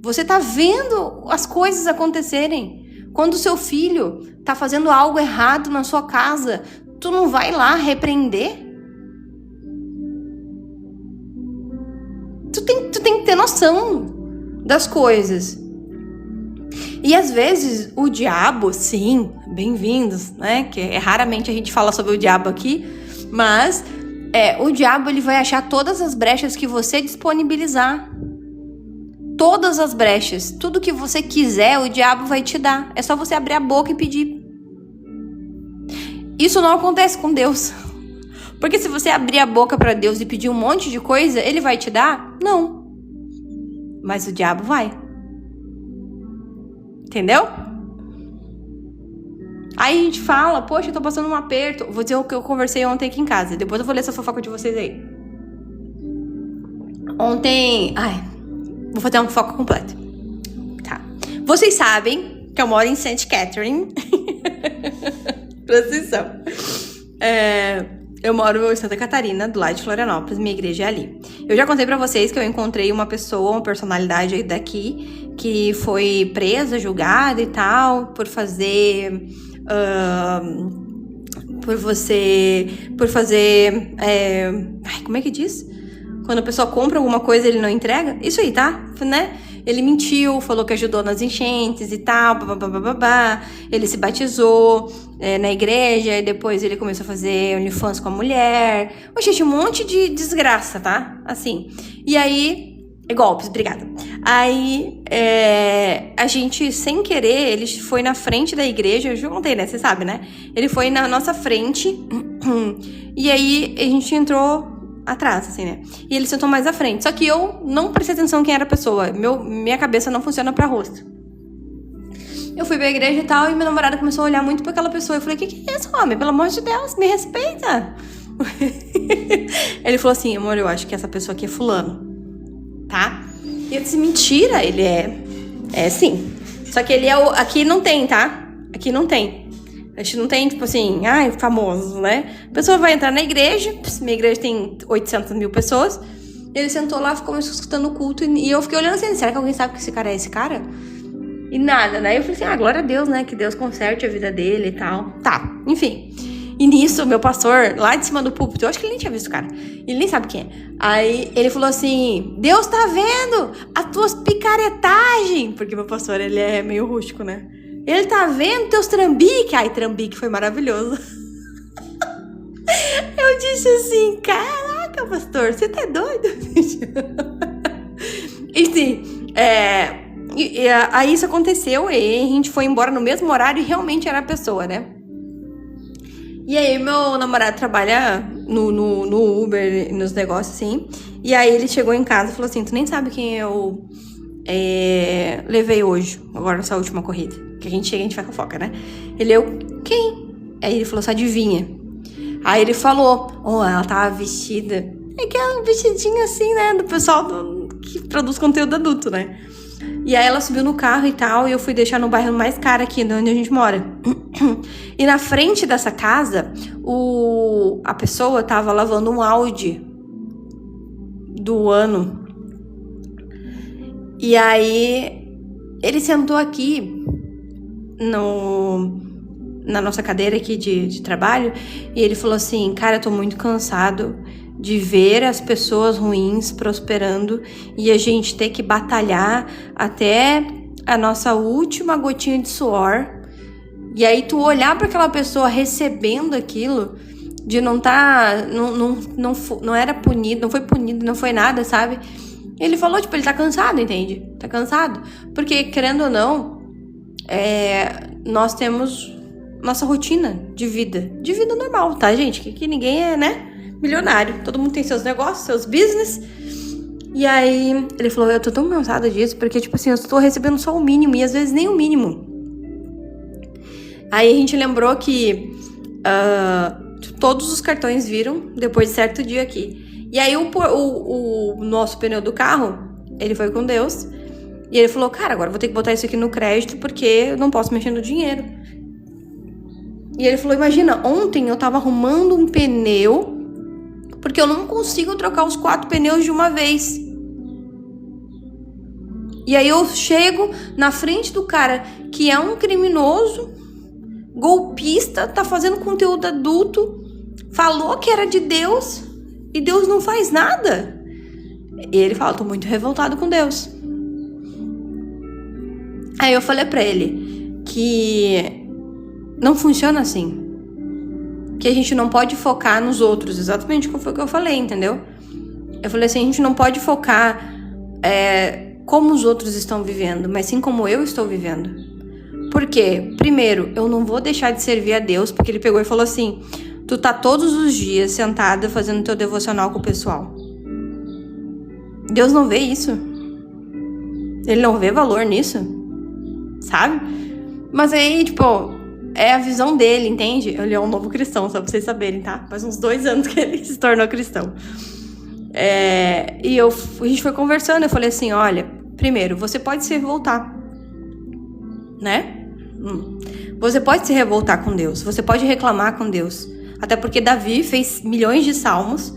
Você tá vendo as coisas acontecerem. Quando o seu filho tá fazendo algo errado na sua casa, tu não vai lá repreender? Tu tem que ter noção das coisas. E às vezes o diabo, sim, bem-vindos, né? Que raramente a gente fala sobre o diabo aqui, mas o diabo ele vai achar todas as brechas que você disponibilizar. Todas as brechas, tudo que você quiser, o diabo vai te dar. É só você abrir a boca e pedir. Isso não acontece com Deus. Porque se você abrir a boca para Deus e pedir um monte de coisa, ele vai te dar? Não. Mas o diabo vai. Entendeu? Aí a gente fala, poxa, eu tô passando um aperto. Vou dizer o que eu conversei ontem aqui em casa. Depois eu vou ler essa fofoca de vocês aí. Ontem... Vou fazer uma fofoca completa. Tá. Vocês sabem que eu moro em St. Catherine. Presta atenção. Eu moro em Santa Catarina, do lado de Florianópolis. Minha igreja é ali. Eu já contei pra vocês que eu encontrei uma pessoa, uma personalidade daqui, que foi presa, julgada e tal, por fazer... por fazer... como é que diz? Quando a pessoa compra alguma coisa, ele não entrega. Isso aí, tá? Né? Ele mentiu, falou que ajudou nas enchentes e tal, babá. Ele se batizou na igreja e depois ele começou a fazer OnlyFans com a mulher. Gente, um monte de desgraça, tá? Assim. E aí... golpes, obrigada. Aí, a gente, sem querer, ele foi na frente da igreja. Eu já contei, né? Você sabe, né? Ele foi na nossa frente. E aí, a gente entrou atrás, assim, né? E ele sentou mais à frente. Só que eu não prestei atenção quem era a pessoa. Minha cabeça não funciona pra rosto. Eu fui pra igreja e tal, e meu namorado começou a olhar muito pra aquela pessoa. Eu falei, que é isso, homem? Pelo amor de Deus, me respeita. Ele falou assim, amor, eu acho que essa pessoa aqui é fulano, tá? E eu disse, mentira, ele é sim. Só que ele é o... Aqui não tem, tá? Aqui não tem. A gente não tem, tipo assim, ai, famoso, né? A pessoa vai entrar na igreja, minha igreja tem 800 mil pessoas. Ele sentou lá, ficou escutando o culto, e eu fiquei olhando assim, será que alguém sabe que esse cara é esse cara? E nada, né? Eu falei assim, glória a Deus, né? Que Deus conserte a vida dele e tal. Tá, enfim. E nisso, meu pastor, lá de cima do púlpito, eu acho que ele nem tinha visto o cara. Ele nem sabe quem é. Aí ele falou assim, Deus tá vendo as tuas picaretagens. Porque meu pastor, ele é meio rústico, né? Ele tá vendo teus trambique. Ai, trambique foi maravilhoso. Eu disse assim, caraca, pastor, você tá doido? Enfim, aí isso aconteceu e a gente foi embora no mesmo horário e realmente era a pessoa, né? E aí meu namorado trabalha no Uber, nos negócios assim. E aí ele chegou em casa e falou assim, tu nem sabe quem eu levei hoje, agora nessa última corrida. Que a gente chega e a gente vai com foca, né? Quem? Aí ele falou, você adivinha? Aí ele falou, ela tava vestida. É que é um vestidinho assim, né? Do pessoal que produz conteúdo adulto, né? E aí ela subiu no carro e tal, e eu fui deixar no bairro mais caro aqui, de onde a gente mora. E na frente dessa casa, a pessoa tava lavando um Audi do ano. E aí ele sentou aqui na nossa cadeira aqui de trabalho, e ele falou assim, cara, eu tô muito cansado de ver as pessoas ruins prosperando e a gente ter que batalhar até a nossa última gotinha de suor. E aí tu olhar para aquela pessoa recebendo aquilo, de não era punido, não foi punido, não foi nada, sabe? Ele falou, tipo, ele tá cansado, entende? Tá cansado. Porque, querendo ou não, nós temos nossa rotina de vida normal, tá, gente? Que ninguém é, né, milionário. Todo mundo tem seus negócios, seus business. E aí, ele falou, eu tô tão cansada disso, porque, tipo assim, eu tô recebendo só o mínimo, e às vezes nem o mínimo. Aí a gente lembrou que todos os cartões viram depois de certo dia aqui. E aí o nosso pneu do carro, ele foi com Deus. E ele falou, cara, agora eu vou ter que botar isso aqui no crédito, porque eu não posso mexer no dinheiro. E ele falou, imagina, ontem eu tava arrumando um pneu, porque eu não consigo trocar os 4 pneus de uma vez. E aí eu chego na frente do cara que é um criminoso, golpista, tá fazendo conteúdo adulto, falou que era de Deus, e Deus não faz nada. E ele fala, tô muito revoltado com Deus. Aí eu falei pra ele que não funciona assim. Que a gente não pode focar nos outros. Exatamente o que eu falei, entendeu? Eu falei assim, a gente não pode focar como os outros estão vivendo, mas sim como eu estou vivendo. Por quê? Primeiro, eu não vou deixar de servir a Deus, porque ele pegou e falou assim, tu tá todos os dias sentada fazendo teu devocional com o pessoal. Deus não vê isso. Ele não vê valor nisso. Sabe? Mas aí, tipo, é a visão dele, entende? Ele é um novo cristão, só pra vocês saberem, tá? Faz uns 2 anos que ele se tornou cristão. E a gente foi conversando, eu falei assim, olha, primeiro, você pode se revoltar, né? Você pode se revoltar com Deus, você pode reclamar com Deus. Até porque Davi fez milhões de salmos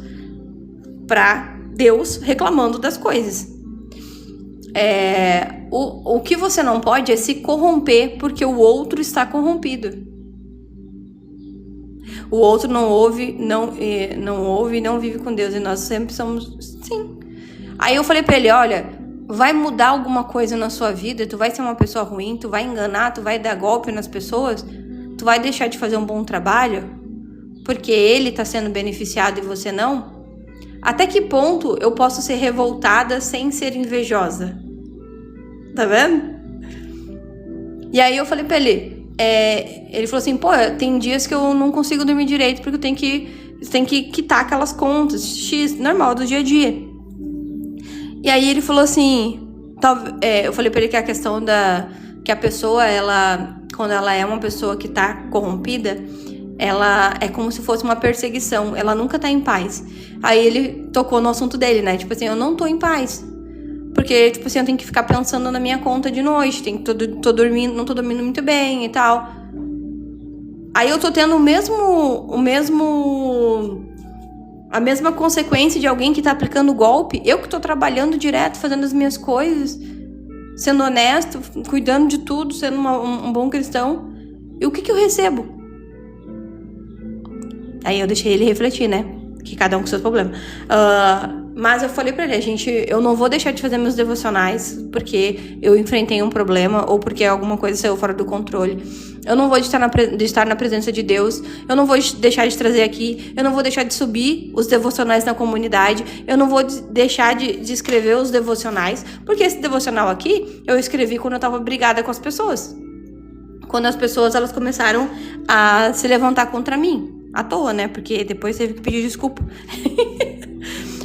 pra Deus reclamando das coisas. O que você não pode é se corromper porque o outro está corrompido. O outro não ouve e não vive com Deus. E nós sempre somos... Sim. Aí eu falei pra ele, olha, vai mudar alguma coisa na sua vida? Tu vai ser uma pessoa ruim? Tu vai enganar? Tu vai dar golpe nas pessoas? Tu vai deixar de fazer um bom trabalho? Porque ele tá sendo beneficiado e você não? Até que ponto eu posso ser revoltada sem ser invejosa? Tá vendo? E aí eu falei pra ele, ele falou assim, pô, tem dias que eu não consigo dormir direito porque eu tenho que quitar aquelas contas X, normal, do dia a dia. E aí ele falou assim, eu falei pra ele que a questão que a pessoa, quando ela é uma pessoa que tá corrompida, ela é como se fosse uma perseguição, ela nunca tá em paz. Aí ele tocou no assunto dele, né? Tipo assim, eu não tô em paz. Porque, tipo assim, eu tenho que ficar pensando na minha conta de noite, tô dormindo, não tô dormindo muito bem e tal. Aí eu tô tendo a mesma consequência de alguém que tá aplicando golpe. Eu que tô trabalhando direto, fazendo as minhas coisas, sendo honesto, cuidando de tudo, sendo um bom cristão. E o que eu recebo? Aí eu deixei ele refletir, né? Que cada um com seus problemas. Mas eu falei pra ele, eu não vou deixar de fazer meus devocionais porque eu enfrentei um problema ou porque alguma coisa saiu fora do controle. Eu não vou de estar na presença de Deus. Eu não vou deixar de trazer aqui. Eu não vou deixar de subir os devocionais na comunidade. Eu não vou deixar de escrever os devocionais. Porque esse devocional aqui, eu escrevi quando eu tava brigada com as pessoas. Quando as pessoas, elas começaram a se levantar contra mim. À toa, né? Porque depois teve que pedir desculpa.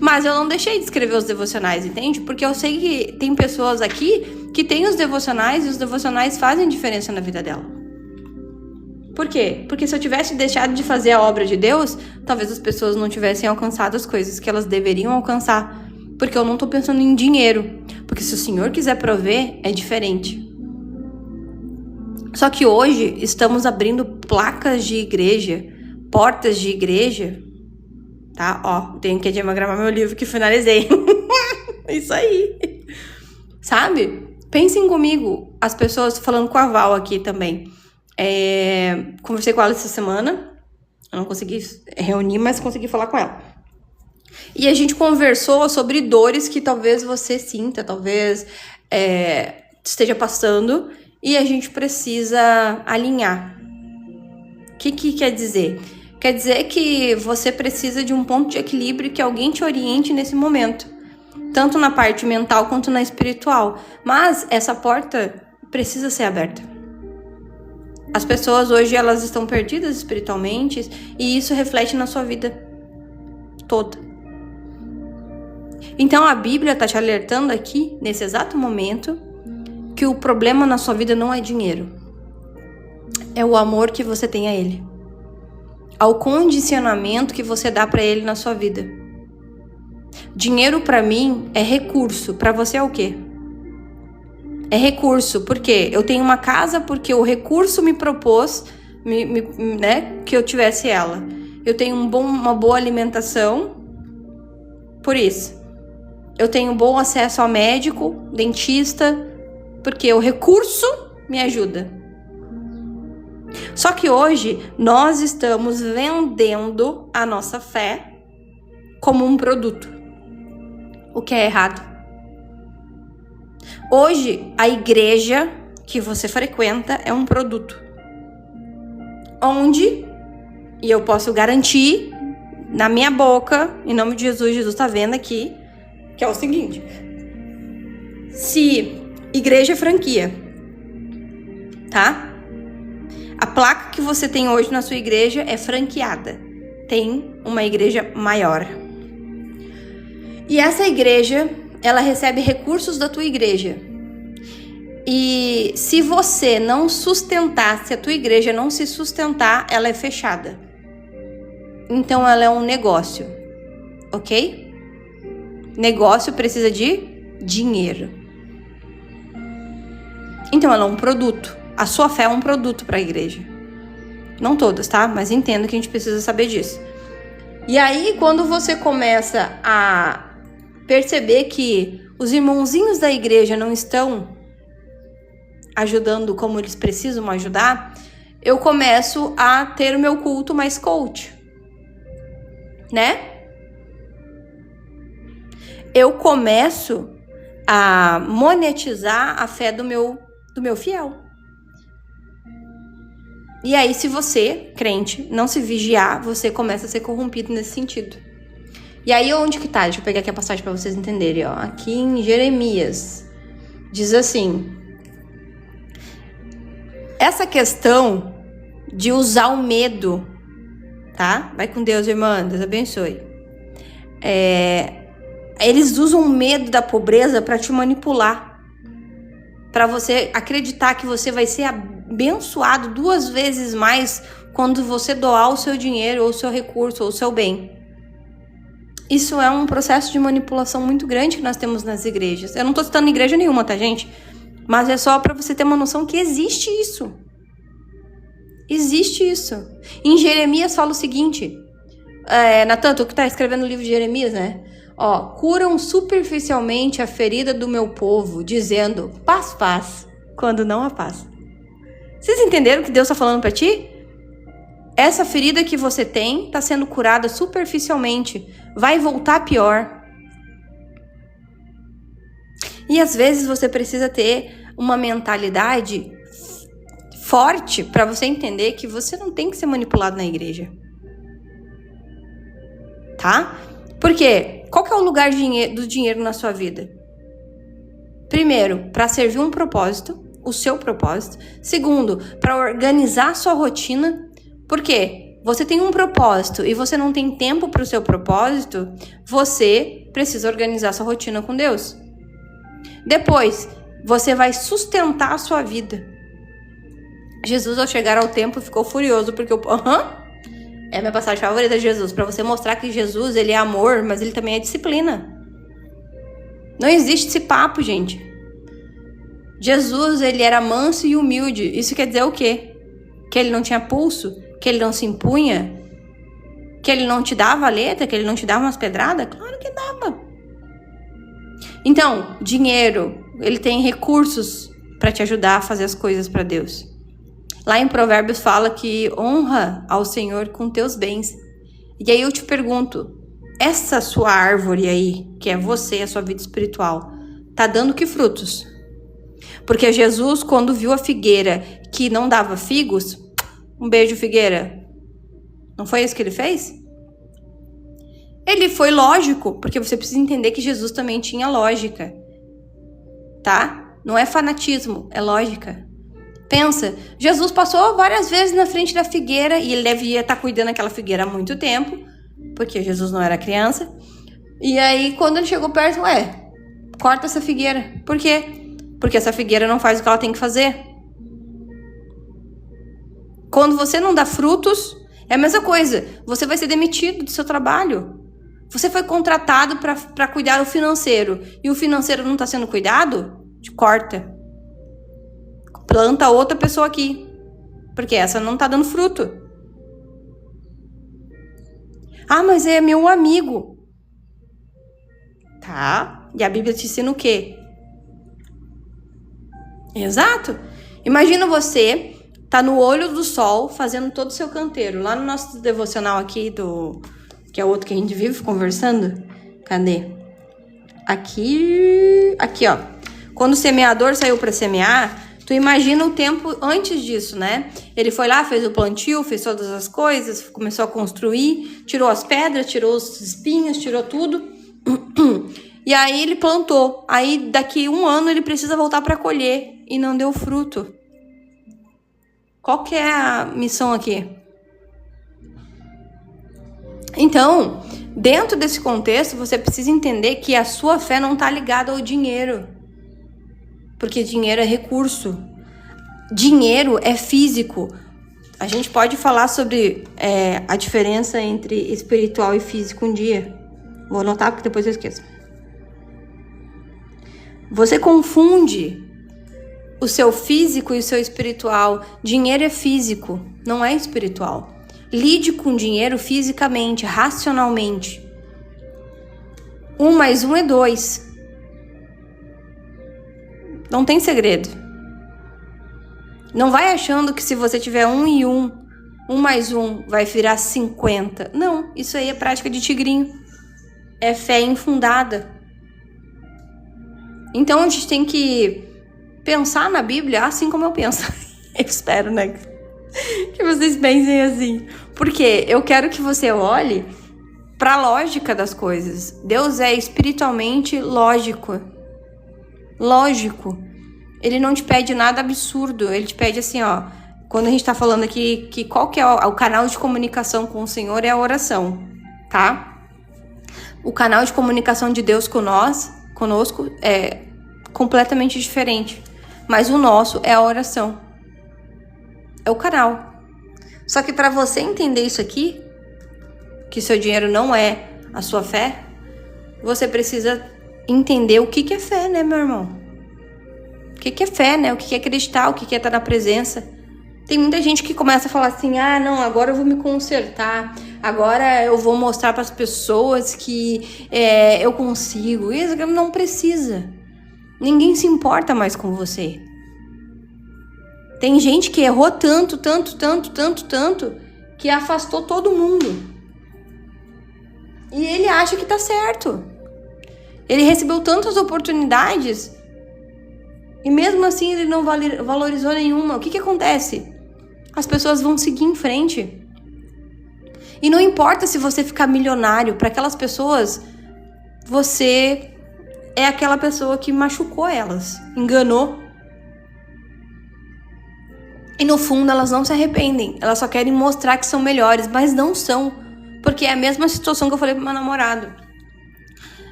Mas eu não deixei de escrever os devocionais, entende? Porque eu sei que tem pessoas aqui que têm os devocionais e os devocionais fazem diferença na vida dela. Por quê? Porque se eu tivesse deixado de fazer a obra de Deus, talvez as pessoas não tivessem alcançado as coisas que elas deveriam alcançar. Porque eu não tô pensando em dinheiro. Porque se o Senhor quiser prover, é diferente. Só que hoje estamos abrindo placas de igreja, portas de igreja, tá? Ó, tenho que diagramar meu livro que finalizei. Isso aí. Sabe? Pensem comigo. As pessoas, falando com a Val aqui também. Conversei com ela essa semana. Eu não consegui reunir, mas consegui falar com ela. E a gente conversou sobre dores que talvez você sinta, talvez esteja passando. E a gente precisa alinhar. O que quer dizer? Quer dizer que você precisa de um ponto de equilíbrio, que alguém te oriente nesse momento. Tanto na parte mental quanto na espiritual. Mas essa porta precisa ser aberta. As pessoas hoje, elas estão perdidas espiritualmente. E isso reflete na sua vida toda. Então a Bíblia está te alertando aqui, nesse exato momento, que o problema na sua vida não é dinheiro. É o amor que você tem a Ele. Ao condicionamento que você dá para Ele na sua vida. Dinheiro para mim é recurso. Para você é o quê? É recurso. Por quê? Eu tenho uma casa porque o recurso me propôs, né, que eu tivesse ela. Eu tenho uma boa alimentação. Por isso. Eu tenho bom acesso ao médico, dentista, porque o recurso me ajuda. Só que hoje nós estamos vendendo a nossa fé como um produto, o que é errado. Hoje a igreja que você frequenta é um produto, onde, e eu posso garantir na minha boca, em nome de Jesus, Jesus está vendo aqui, que é o seguinte: se igreja é franquia, tá? A placa que você tem hoje na sua igreja é franqueada. Tem uma igreja maior. E essa igreja, ela recebe recursos da tua igreja. E se você não sustentar, se a tua igreja não se sustentar, ela é fechada. Então ela é um negócio, ok? Negócio precisa de dinheiro. Então ela é um produto. A sua fé é um produto para a igreja. Não todas, tá? Mas entendo que a gente precisa saber disso. E aí, quando você começa a perceber que os irmãozinhos da igreja não estão ajudando como eles precisam ajudar, eu começo a ter o meu culto mais coach, né? Eu começo a monetizar a fé do meu fiel. E aí, se você, crente, não se vigiar, você começa a ser corrompido nesse sentido. E aí, onde que tá? Deixa eu pegar aqui a passagem para vocês entenderem, ó. Aqui em Jeremias, diz assim: essa questão de usar o medo, tá? Vai com Deus, irmã, Deus abençoe. Eles usam o medo da pobreza para te manipular. para você acreditar que você vai ser abençoado 2 vezes mais quando você doar o seu dinheiro, ou o seu recurso, ou o seu bem. Isso é um processo de manipulação muito grande que nós temos nas igrejas. Eu não tô citando igreja nenhuma, tá, gente? Mas é só para você ter uma noção que existe isso. Existe isso. Em Jeremias fala o seguinte, Natan, tu que tá escrevendo o livro de Jeremias, né? Curam superficialmente a ferida do meu povo, dizendo paz, paz, quando não há paz. Vocês entenderam o que Deus tá falando para ti? Essa ferida que você tem tá sendo curada superficialmente. Vai voltar pior. E às vezes você precisa ter uma mentalidade forte para você entender que você não tem que ser manipulado na igreja. Tá? Por quê? Qual que é o lugar do dinheiro na sua vida? Primeiro, para servir um propósito, o seu propósito. Segundo, para organizar a sua rotina. Por quê? Você tem um propósito e você não tem tempo para o seu propósito, você precisa organizar sua rotina com Deus. Depois, você vai sustentar a sua vida. Jesus, ao chegar ao templo, ficou furioso porque é a minha passagem favorita de Jesus, para você mostrar que Jesus, ele é amor, mas ele também é disciplina. Não existe esse papo, gente. Jesus, ele era manso e humilde. Isso quer dizer o quê? Que ele não tinha pulso? Que ele não se impunha? Que ele não te dava a letra? Que ele não te dava umas pedradas? Claro que dava. Então, dinheiro, ele tem recursos para te ajudar a fazer as coisas para Deus. Lá em Provérbios fala que honra ao Senhor com teus bens. E aí eu te pergunto, essa sua árvore aí, que é você, a sua vida espiritual, tá dando que frutos? Porque Jesus, quando viu a figueira que não dava figos, um beijo, figueira, não foi isso que ele fez? Ele foi lógico, porque você precisa entender que Jesus também tinha lógica, tá? Não é fanatismo, é lógica. Pensa, Jesus passou várias vezes na frente da figueira e ele devia estar cuidando daquela figueira há muito tempo, porque Jesus não era criança. E aí, quando ele chegou perto, corta essa figueira. Por quê? Porque essa figueira não faz o que ela tem que fazer. Quando você não dá frutos, é a mesma coisa. Você vai ser demitido do seu trabalho. Você foi contratado para cuidar do financeiro e o financeiro não está sendo cuidado, te corta. Planta outra pessoa aqui, porque essa não tá dando fruto. Mas é meu amigo. Tá? E a Bíblia te ensina o quê? Exato. Imagina você tá no olho do sol fazendo todo o seu canteiro. Lá no nosso devocional aqui, que é outro que a gente vive conversando. Cadê? Aqui, ó. Quando o semeador saiu para semear, tu imagina o tempo antes disso, né? Ele foi lá, fez o plantio, fez todas as coisas, começou a construir, tirou as pedras, tirou os espinhos, tirou tudo. E aí ele plantou. Aí daqui 1 ano ele precisa voltar para colher e não deu fruto. Qual que é a missão aqui? Então, dentro desse contexto, você precisa entender que a sua fé não está ligada ao dinheiro. Porque dinheiro é recurso. Dinheiro é físico. A gente pode falar sobre a diferença entre espiritual e físico um dia. Vou anotar porque depois eu esqueço. Você confunde o seu físico e o seu espiritual. Dinheiro é físico, não é espiritual. Lide com dinheiro fisicamente, racionalmente. 1 mais 1 é 2. Não tem segredo. Não vai achando que se você tiver 1 e 1, 1 mais 1 vai virar 50. Não, isso aí é prática de tigrinho. É fé infundada. Então a gente tem que pensar na Bíblia assim como eu penso. Eu espero, né? Que vocês pensem assim. Porque eu quero que você olhe para a lógica das coisas. Deus é espiritualmente lógico. Lógico. Ele não te pede nada absurdo. Ele te pede assim, ó. Quando a gente tá falando aqui que qual que é o canal de comunicação com o Senhor é a oração, tá? O canal de comunicação de Deus conosco é completamente diferente. Mas o nosso é a oração. É o canal. Só que para você entender isso aqui, que seu dinheiro não é a sua fé, você precisa entender o que é fé, né, meu irmão? O que é fé, né? O que é acreditar, o que é estar na presença. Tem muita gente que começa a falar assim, não, agora eu vou me consertar, agora eu vou mostrar para as pessoas que eu consigo. Isso não precisa. Ninguém se importa mais com você. Tem gente que errou tanto, que afastou todo mundo. E ele acha que tá certo. Ele recebeu tantas oportunidades e mesmo assim ele não valorizou nenhuma. O que acontece? As pessoas vão seguir em frente. E não importa se você ficar milionário, para aquelas pessoas, você é aquela pessoa que machucou elas, enganou. E no fundo elas não se arrependem, elas só querem mostrar que são melhores, mas não são. Porque é a mesma situação que eu falei pro meu namorado.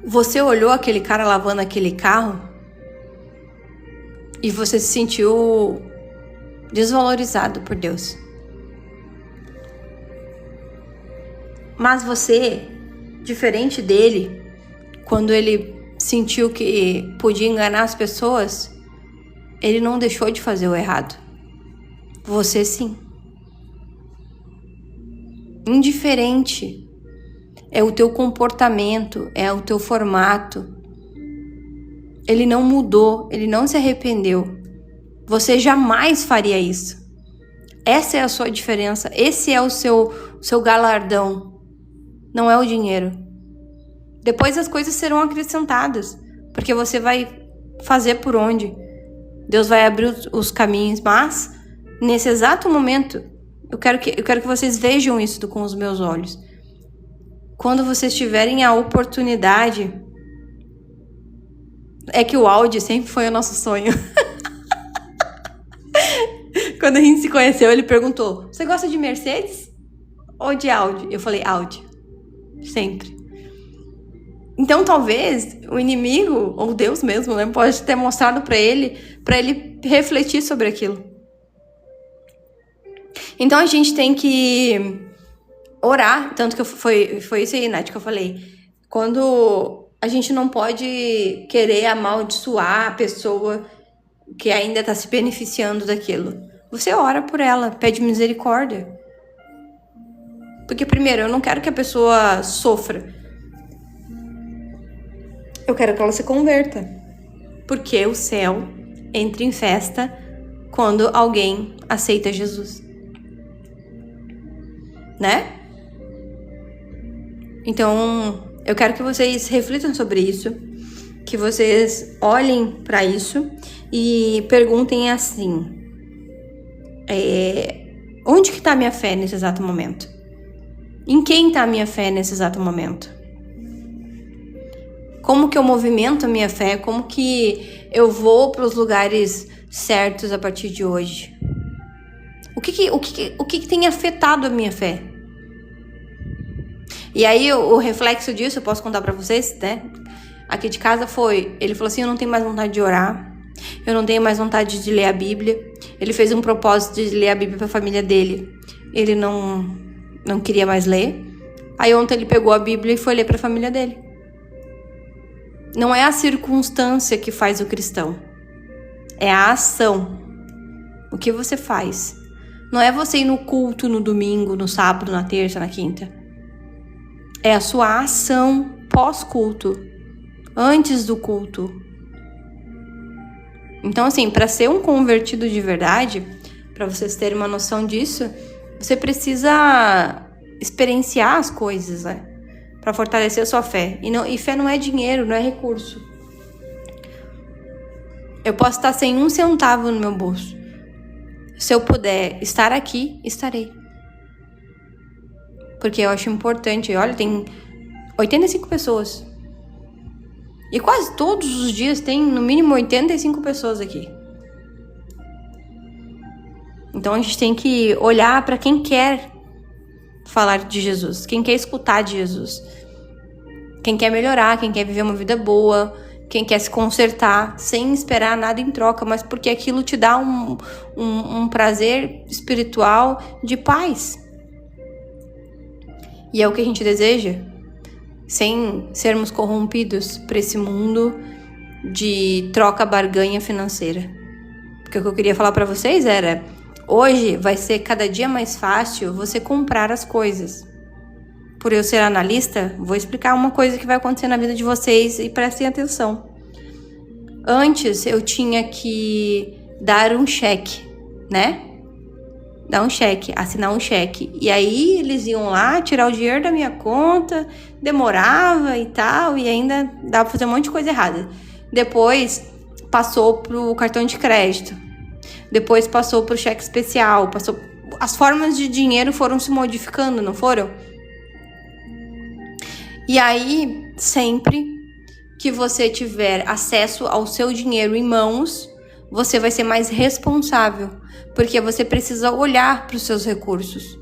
Você olhou aquele cara lavando aquele carro e você se sentiu desvalorizado por Deus. Mas você, diferente dele, quando ele sentiu que podia enganar as pessoas, ele não deixou de fazer o errado. Você sim. Indiferente é o teu comportamento, é o teu formato. Ele não mudou, ele não se arrependeu. Você jamais faria isso. Essa é a sua diferença, esse é o seu galardão. Não é o dinheiro. Depois as coisas serão acrescentadas, porque você vai fazer por onde. Deus vai abrir os caminhos, mas nesse exato momento, eu quero que vocês vejam isso com os meus olhos. Quando vocês tiverem a oportunidade, é que o Audi sempre foi o nosso sonho. Quando a gente se conheceu, ele perguntou, você gosta de Mercedes ou de Audi? Eu falei, Audi. Sempre. Então, talvez, o inimigo, ou Deus mesmo, né, pode ter mostrado para ele refletir sobre aquilo. Então, a gente tem que orar, tanto que foi isso aí, Nath, que eu falei. Quando a gente não pode querer amaldiçoar a pessoa que ainda está se beneficiando daquilo. Você ora por ela, pede misericórdia. Porque, primeiro, eu não quero que a pessoa sofra. Eu quero que ela se converta. Porque o céu entra em festa quando alguém aceita Jesus. Né? Então, eu quero que vocês reflitam sobre isso. Que vocês olhem para isso e perguntem assim: onde que está a minha fé nesse exato momento? Em quem está a minha fé nesse exato momento? Como que eu movimento a minha fé? Como que eu vou para os lugares certos a partir de hoje? O que tem afetado a minha fé? E aí o reflexo disso, eu posso contar para vocês, né? Aqui de casa foi, ele falou assim, eu não tenho mais vontade de orar, eu não tenho mais vontade de ler a Bíblia. Ele fez um propósito de ler a Bíblia para a família dele. Ele não queria mais ler. Aí ontem ele pegou a Bíblia e foi ler para a família dele. Não é a circunstância que faz o cristão. É a ação. O que você faz. Não é você ir no culto no domingo, no sábado, na terça, na quinta. É a sua ação pós-culto. Antes do culto. Então, assim, para ser um convertido de verdade, para vocês terem uma noção disso, você precisa experienciar as coisas, né? Para fortalecer a sua fé. E fé não é dinheiro, não é recurso. Eu posso estar sem um centavo no meu bolso. Se eu puder estar aqui, estarei. Porque eu acho importante. Olha, tem 85 pessoas. E quase todos os dias tem no mínimo 85 pessoas aqui. Então a gente tem que olhar para quem quer falar de Jesus, quem quer escutar de Jesus, quem quer melhorar, quem quer viver uma vida boa, quem quer se consertar sem esperar nada em troca, mas porque aquilo te dá um prazer espiritual de paz. E é o que a gente deseja, sem sermos corrompidos por esse mundo de troca barganha financeira. Porque o que eu queria falar para vocês era, hoje vai ser cada dia mais fácil você comprar as coisas. Por eu ser analista, vou explicar uma coisa que vai acontecer na vida de vocês e prestem atenção. Antes eu tinha que dar um cheque, né? Dar um cheque, assinar um cheque. E aí eles iam lá tirar o dinheiro da minha conta, demorava e tal, e ainda dava pra fazer um monte de coisa errada. Depois passou pro cartão de crédito. Depois passou pro cheque especial. As formas de dinheiro foram se modificando, não foram? E aí, sempre que você tiver acesso ao seu dinheiro em mãos, você vai ser mais responsável, porque você precisa olhar para os seus recursos.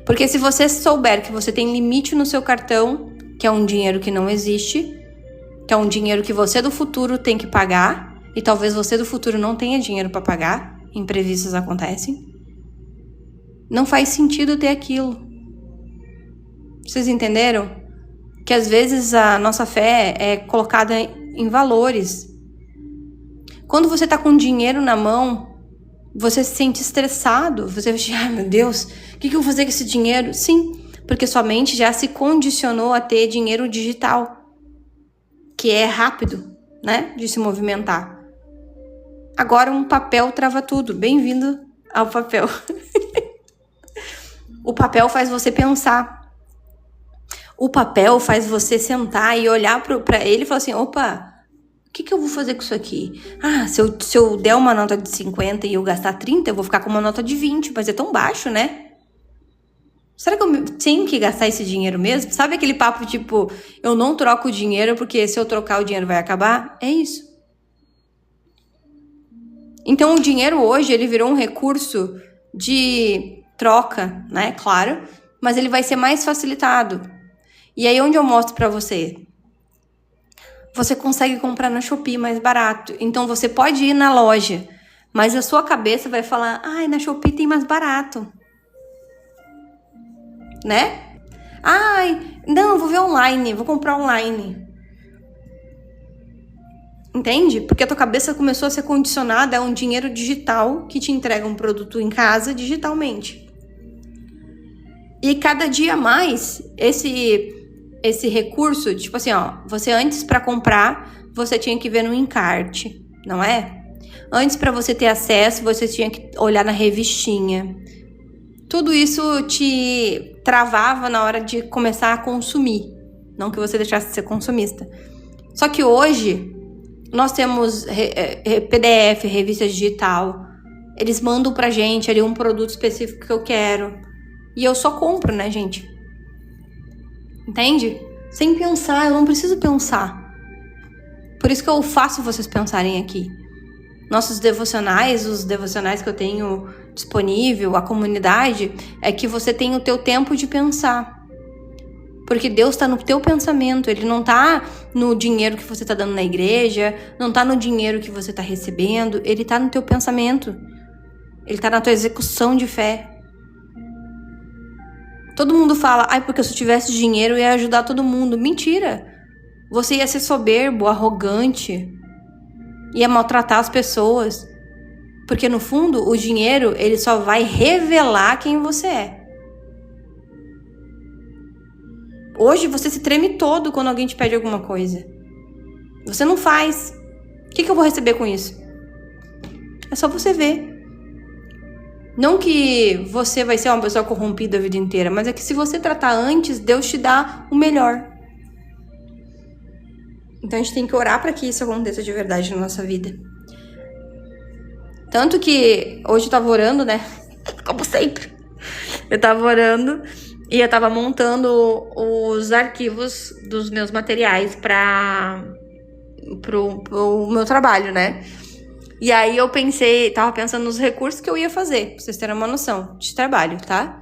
Porque se você souber que você tem limite no seu cartão, que é um dinheiro que não existe, que é um dinheiro que você do futuro tem que pagar, e talvez você do futuro não tenha dinheiro para pagar, imprevistos acontecem, não faz sentido ter aquilo. Vocês entenderam? Que às vezes a nossa fé é colocada em valores. Quando você tá com dinheiro na mão, você se sente estressado. Você vai ai meu Deus, o que eu vou fazer com esse dinheiro? Sim, porque sua mente já se condicionou a ter dinheiro digital, que é rápido, né, de se movimentar. Agora um papel trava tudo. Bem-vindo ao papel. O papel faz você pensar. O papel faz você sentar e olhar para ele e falar assim, opa, o que eu vou fazer com isso aqui? Ah, se eu der uma nota de 50 e eu gastar 30, eu vou ficar com uma nota de 20, mas é tão baixo, né? Será que eu tenho que gastar esse dinheiro mesmo? Sabe aquele papo tipo, eu não troco o dinheiro porque se eu trocar o dinheiro vai acabar? É isso. Então o dinheiro hoje, ele virou um recurso de troca, né? Claro, mas ele vai ser mais facilitado. E aí onde eu mostro pra você? Você consegue comprar na Shopee mais barato. Então você pode ir na loja, mas a sua cabeça vai falar, ai, na Shopee tem mais barato. Né? Ai, não, vou ver online, vou comprar online. Entende? Porque a tua cabeça começou a ser condicionada a um dinheiro digital que te entrega um produto em casa digitalmente. E cada dia mais, esse recurso, tipo assim, ó, você antes para comprar, você tinha que ver no encarte, não é? Antes para você ter acesso, você tinha que olhar na revistinha. Tudo isso te travava na hora de começar a consumir, não que você deixasse de ser consumista. Só que hoje, nós temos PDF, revista digital, eles mandam pra gente ali um produto específico que eu quero, e eu só compro, né, gente? Entende? Sem pensar, eu não preciso pensar. Por isso que eu faço vocês pensarem aqui. Nossos devocionais, os devocionais que eu tenho disponível, a comunidade, é que você tem o teu tempo de pensar. Porque Deus está no teu pensamento, Ele não está no dinheiro que você está dando na igreja, não está no dinheiro que você está recebendo, Ele está no teu pensamento. Ele está na tua execução de fé. Todo mundo fala, ai, porque se eu tivesse dinheiro eu ia ajudar todo mundo. Mentira! Você ia ser soberbo, arrogante, ia maltratar as pessoas. Porque no fundo, o dinheiro, ele só vai revelar quem você é. Hoje você se treme todo quando alguém te pede alguma coisa. Você não faz. O que eu vou receber com isso? É só você ver. Não que você vai ser uma pessoa corrompida a vida inteira, mas é que se você tratar antes, Deus te dá o melhor. Então a gente tem que orar para que isso aconteça de verdade na nossa vida. Tanto que hoje eu tava orando, né? Como sempre. Eu tava orando e eu tava montando os arquivos dos meus materiais pro meu trabalho, né? E aí eu tava pensando nos recursos que eu ia fazer, pra vocês terem uma noção de trabalho, tá?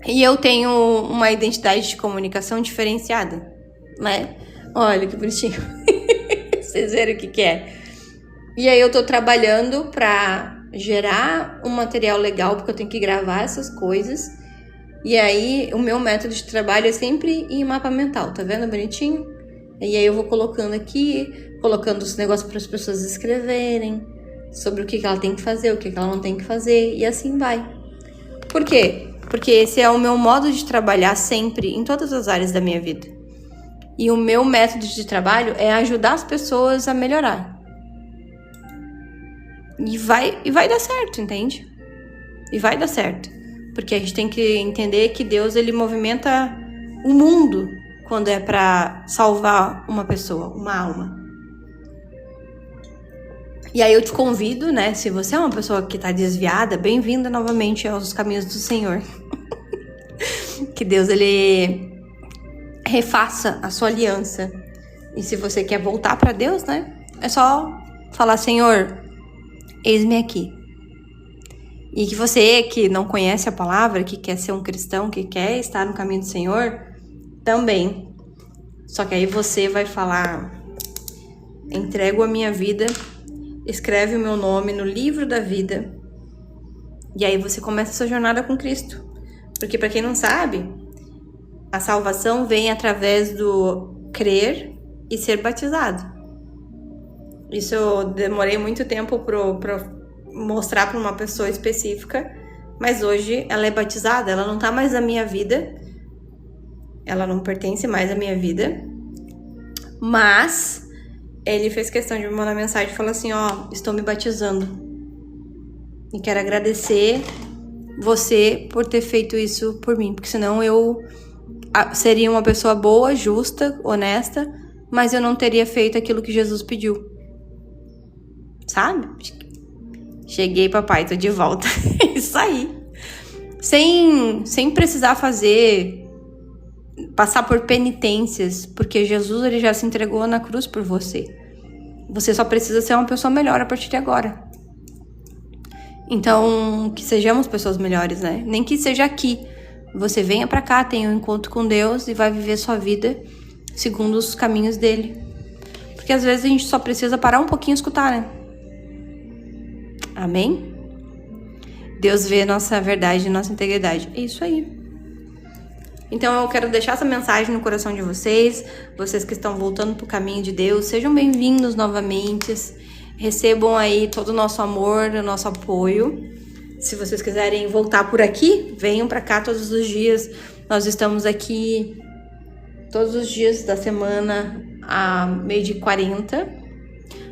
E eu tenho uma identidade de comunicação diferenciada, né? Olha que bonitinho. Vocês verem o que é. E aí eu tô trabalhando pra gerar um material legal, porque eu tenho que gravar essas coisas. E aí o meu método de trabalho é sempre em mapa mental, tá vendo bonitinho? E aí eu vou colocando aqui, colocando os negócios para as pessoas escreverem sobre o que ela tem que fazer, o que ela não tem que fazer, e assim vai. Por quê? Porque esse é o meu modo de trabalhar sempre, em todas as áreas da minha vida. E o meu método de trabalho é ajudar as pessoas a melhorar. E vai dar certo, entende? E vai dar certo. Porque a gente tem que entender que Deus, ele movimenta o mundo quando é pra salvar uma pessoa, uma alma. E aí eu te convido, né? Se você é uma pessoa que tá desviada, bem-vinda novamente aos caminhos do Senhor. Que Deus, ele refaça a sua aliança. E se você quer voltar pra Deus, né? É só falar, Senhor, eis-me aqui. E que você que não conhece a palavra, que quer ser um cristão, que quer estar no caminho do Senhor, também. Só que aí você vai falar, entrego a minha vida, escreve o meu nome no livro da vida. E aí você começa a sua jornada com Cristo. Porque para quem não sabe, a salvação vem através do crer e ser batizado. Isso eu demorei muito tempo para mostrar para uma pessoa específica, mas hoje ela é batizada, ela não tá mais na minha vida, ela não pertence mais à minha vida, mas ele fez questão de me mandar mensagem e falou assim, estou me batizando e quero agradecer você por ter feito isso por mim, porque senão eu seria uma pessoa boa, justa, honesta, mas eu não teria feito aquilo que Jesus pediu, sabe? Cheguei, papai, tô de volta. Isso aí. Sem precisar passar por penitências, porque Jesus, ele já se entregou na cruz por você. Você só precisa ser uma pessoa melhor a partir de agora. Então, que sejamos pessoas melhores, né? Nem que seja aqui. Você venha pra cá, tenha um encontro com Deus e vai viver sua vida segundo os caminhos dele. Porque às vezes a gente só precisa parar um pouquinho e escutar, né? Amém? Deus vê nossa verdade e nossa integridade. É isso aí. Então eu quero deixar essa mensagem no coração de vocês. Vocês que estão voltando pro caminho de Deus, sejam bem-vindos novamente. Recebam aí todo o nosso amor, o nosso apoio. Se vocês quiserem voltar por aqui, venham pra cá todos os dias. Nós estamos aqui todos os dias da semana a 12h40.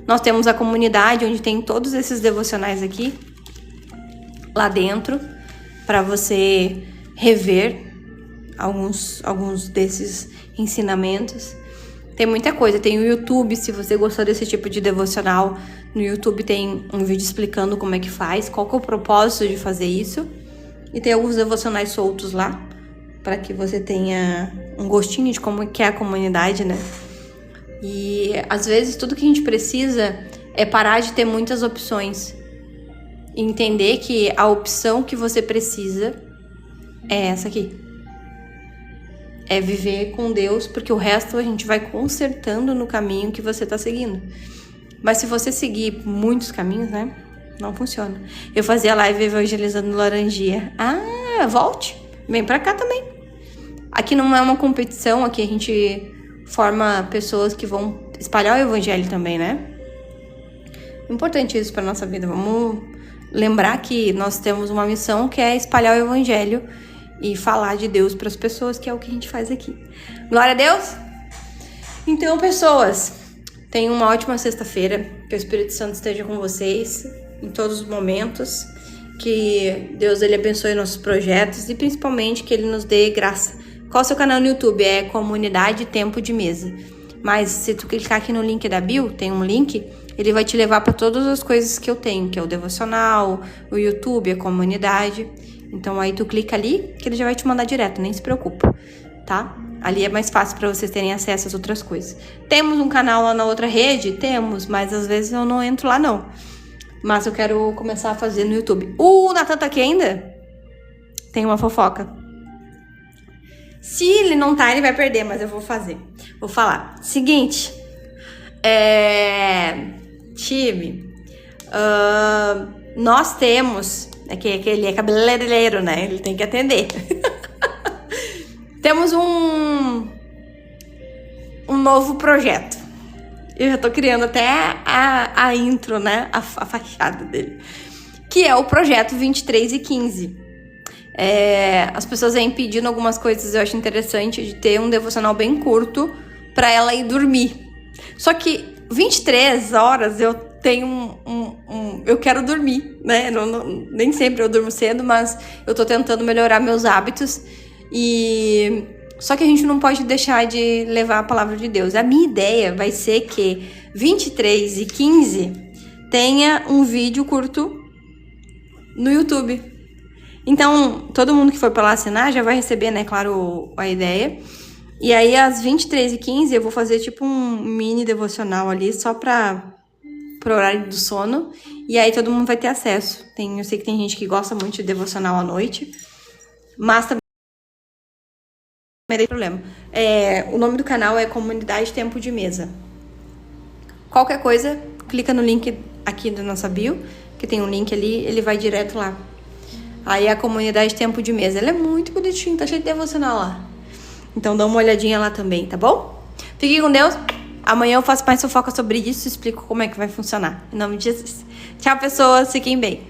Nós temos a comunidade onde tem todos esses devocionais aqui, lá dentro, para você rever alguns desses ensinamentos. Tem muita coisa, tem o YouTube, se você gostou desse tipo de devocional, no YouTube tem um vídeo explicando como é que faz, qual que é o propósito de fazer isso. E tem alguns devocionais soltos lá, para que você tenha um gostinho de como que é a comunidade, né? E às vezes tudo que a gente precisa é parar de ter muitas opções e entender que a opção que você precisa é essa aqui. É viver com Deus, porque o resto a gente vai consertando no caminho que você tá seguindo. Mas se você seguir muitos caminhos, né, não funciona. Eu fazia live evangelizando Laranjinha. Volte, vem pra cá também. Aqui não é uma competição, aqui a gente forma pessoas que vão espalhar o evangelho também, né? Importante isso para nossa vida. Vamos lembrar que nós temos uma missão que é espalhar o evangelho e falar de Deus para as pessoas, que é o que a gente faz aqui. Glória a Deus! Então, pessoas, tenham uma ótima sexta-feira. Que o Espírito Santo esteja com vocês em todos os momentos. Que Deus, ele abençoe nossos projetos e principalmente que ele nos dê graça. Qual é o seu canal no YouTube? É Comunidade Tempo de Mesa. Mas se tu clicar aqui no link da bio, tem um link, ele vai te levar para todas as coisas que eu tenho, que é o devocional, o YouTube, a comunidade. Então aí tu clica ali, que ele já vai te mandar direto, nem se preocupa, tá? Ali é mais fácil para vocês terem acesso às outras coisas. Temos um canal lá na outra rede? Temos, mas às vezes eu não entro lá não. Mas eu quero começar a fazer no YouTube. O Natan tá aqui ainda? Tem uma fofoca. Se ele não tá, ele vai perder, mas eu vou fazer. Vou falar. Seguinte. Time. Nós temos... que ele é cabeleireiro, né? Ele tem que atender. Temos um novo projeto. Eu já tô criando até a intro, né? A fachada dele. Que é o projeto 23 e 15. As pessoas vêm pedindo algumas coisas, eu acho interessante, de ter um devocional bem curto pra ela ir dormir. Só que 23 horas eu tenho eu quero dormir, né? Nem sempre eu durmo cedo, mas eu tô tentando melhorar meus hábitos. Só que a gente não pode deixar de levar a palavra de Deus. A minha ideia vai ser que 23 e 15 tenha um vídeo curto no YouTube. Então, todo mundo que for pra lá assinar já vai receber, né, claro, a ideia. E aí, às 23 e 15 eu vou fazer tipo um mini devocional ali, só pro horário do sono. E aí todo mundo vai ter acesso. Eu sei que tem gente que gosta muito de devocional à noite, mas também não tem problema. O nome do canal é Comunidade Tempo de Mesa. Qualquer coisa, clica no link aqui da nossa bio, que tem um link ali, ele vai direto lá. Aí a Comunidade Tempo de Mesa, ela é muito bonitinha, tá cheio de devocional lá. Então dá uma olhadinha lá também, tá bom? Fiquem com Deus. Amanhã eu faço mais fofoca sobre isso e explico como é que vai funcionar. Em nome de Jesus. Tchau, pessoas. Fiquem bem.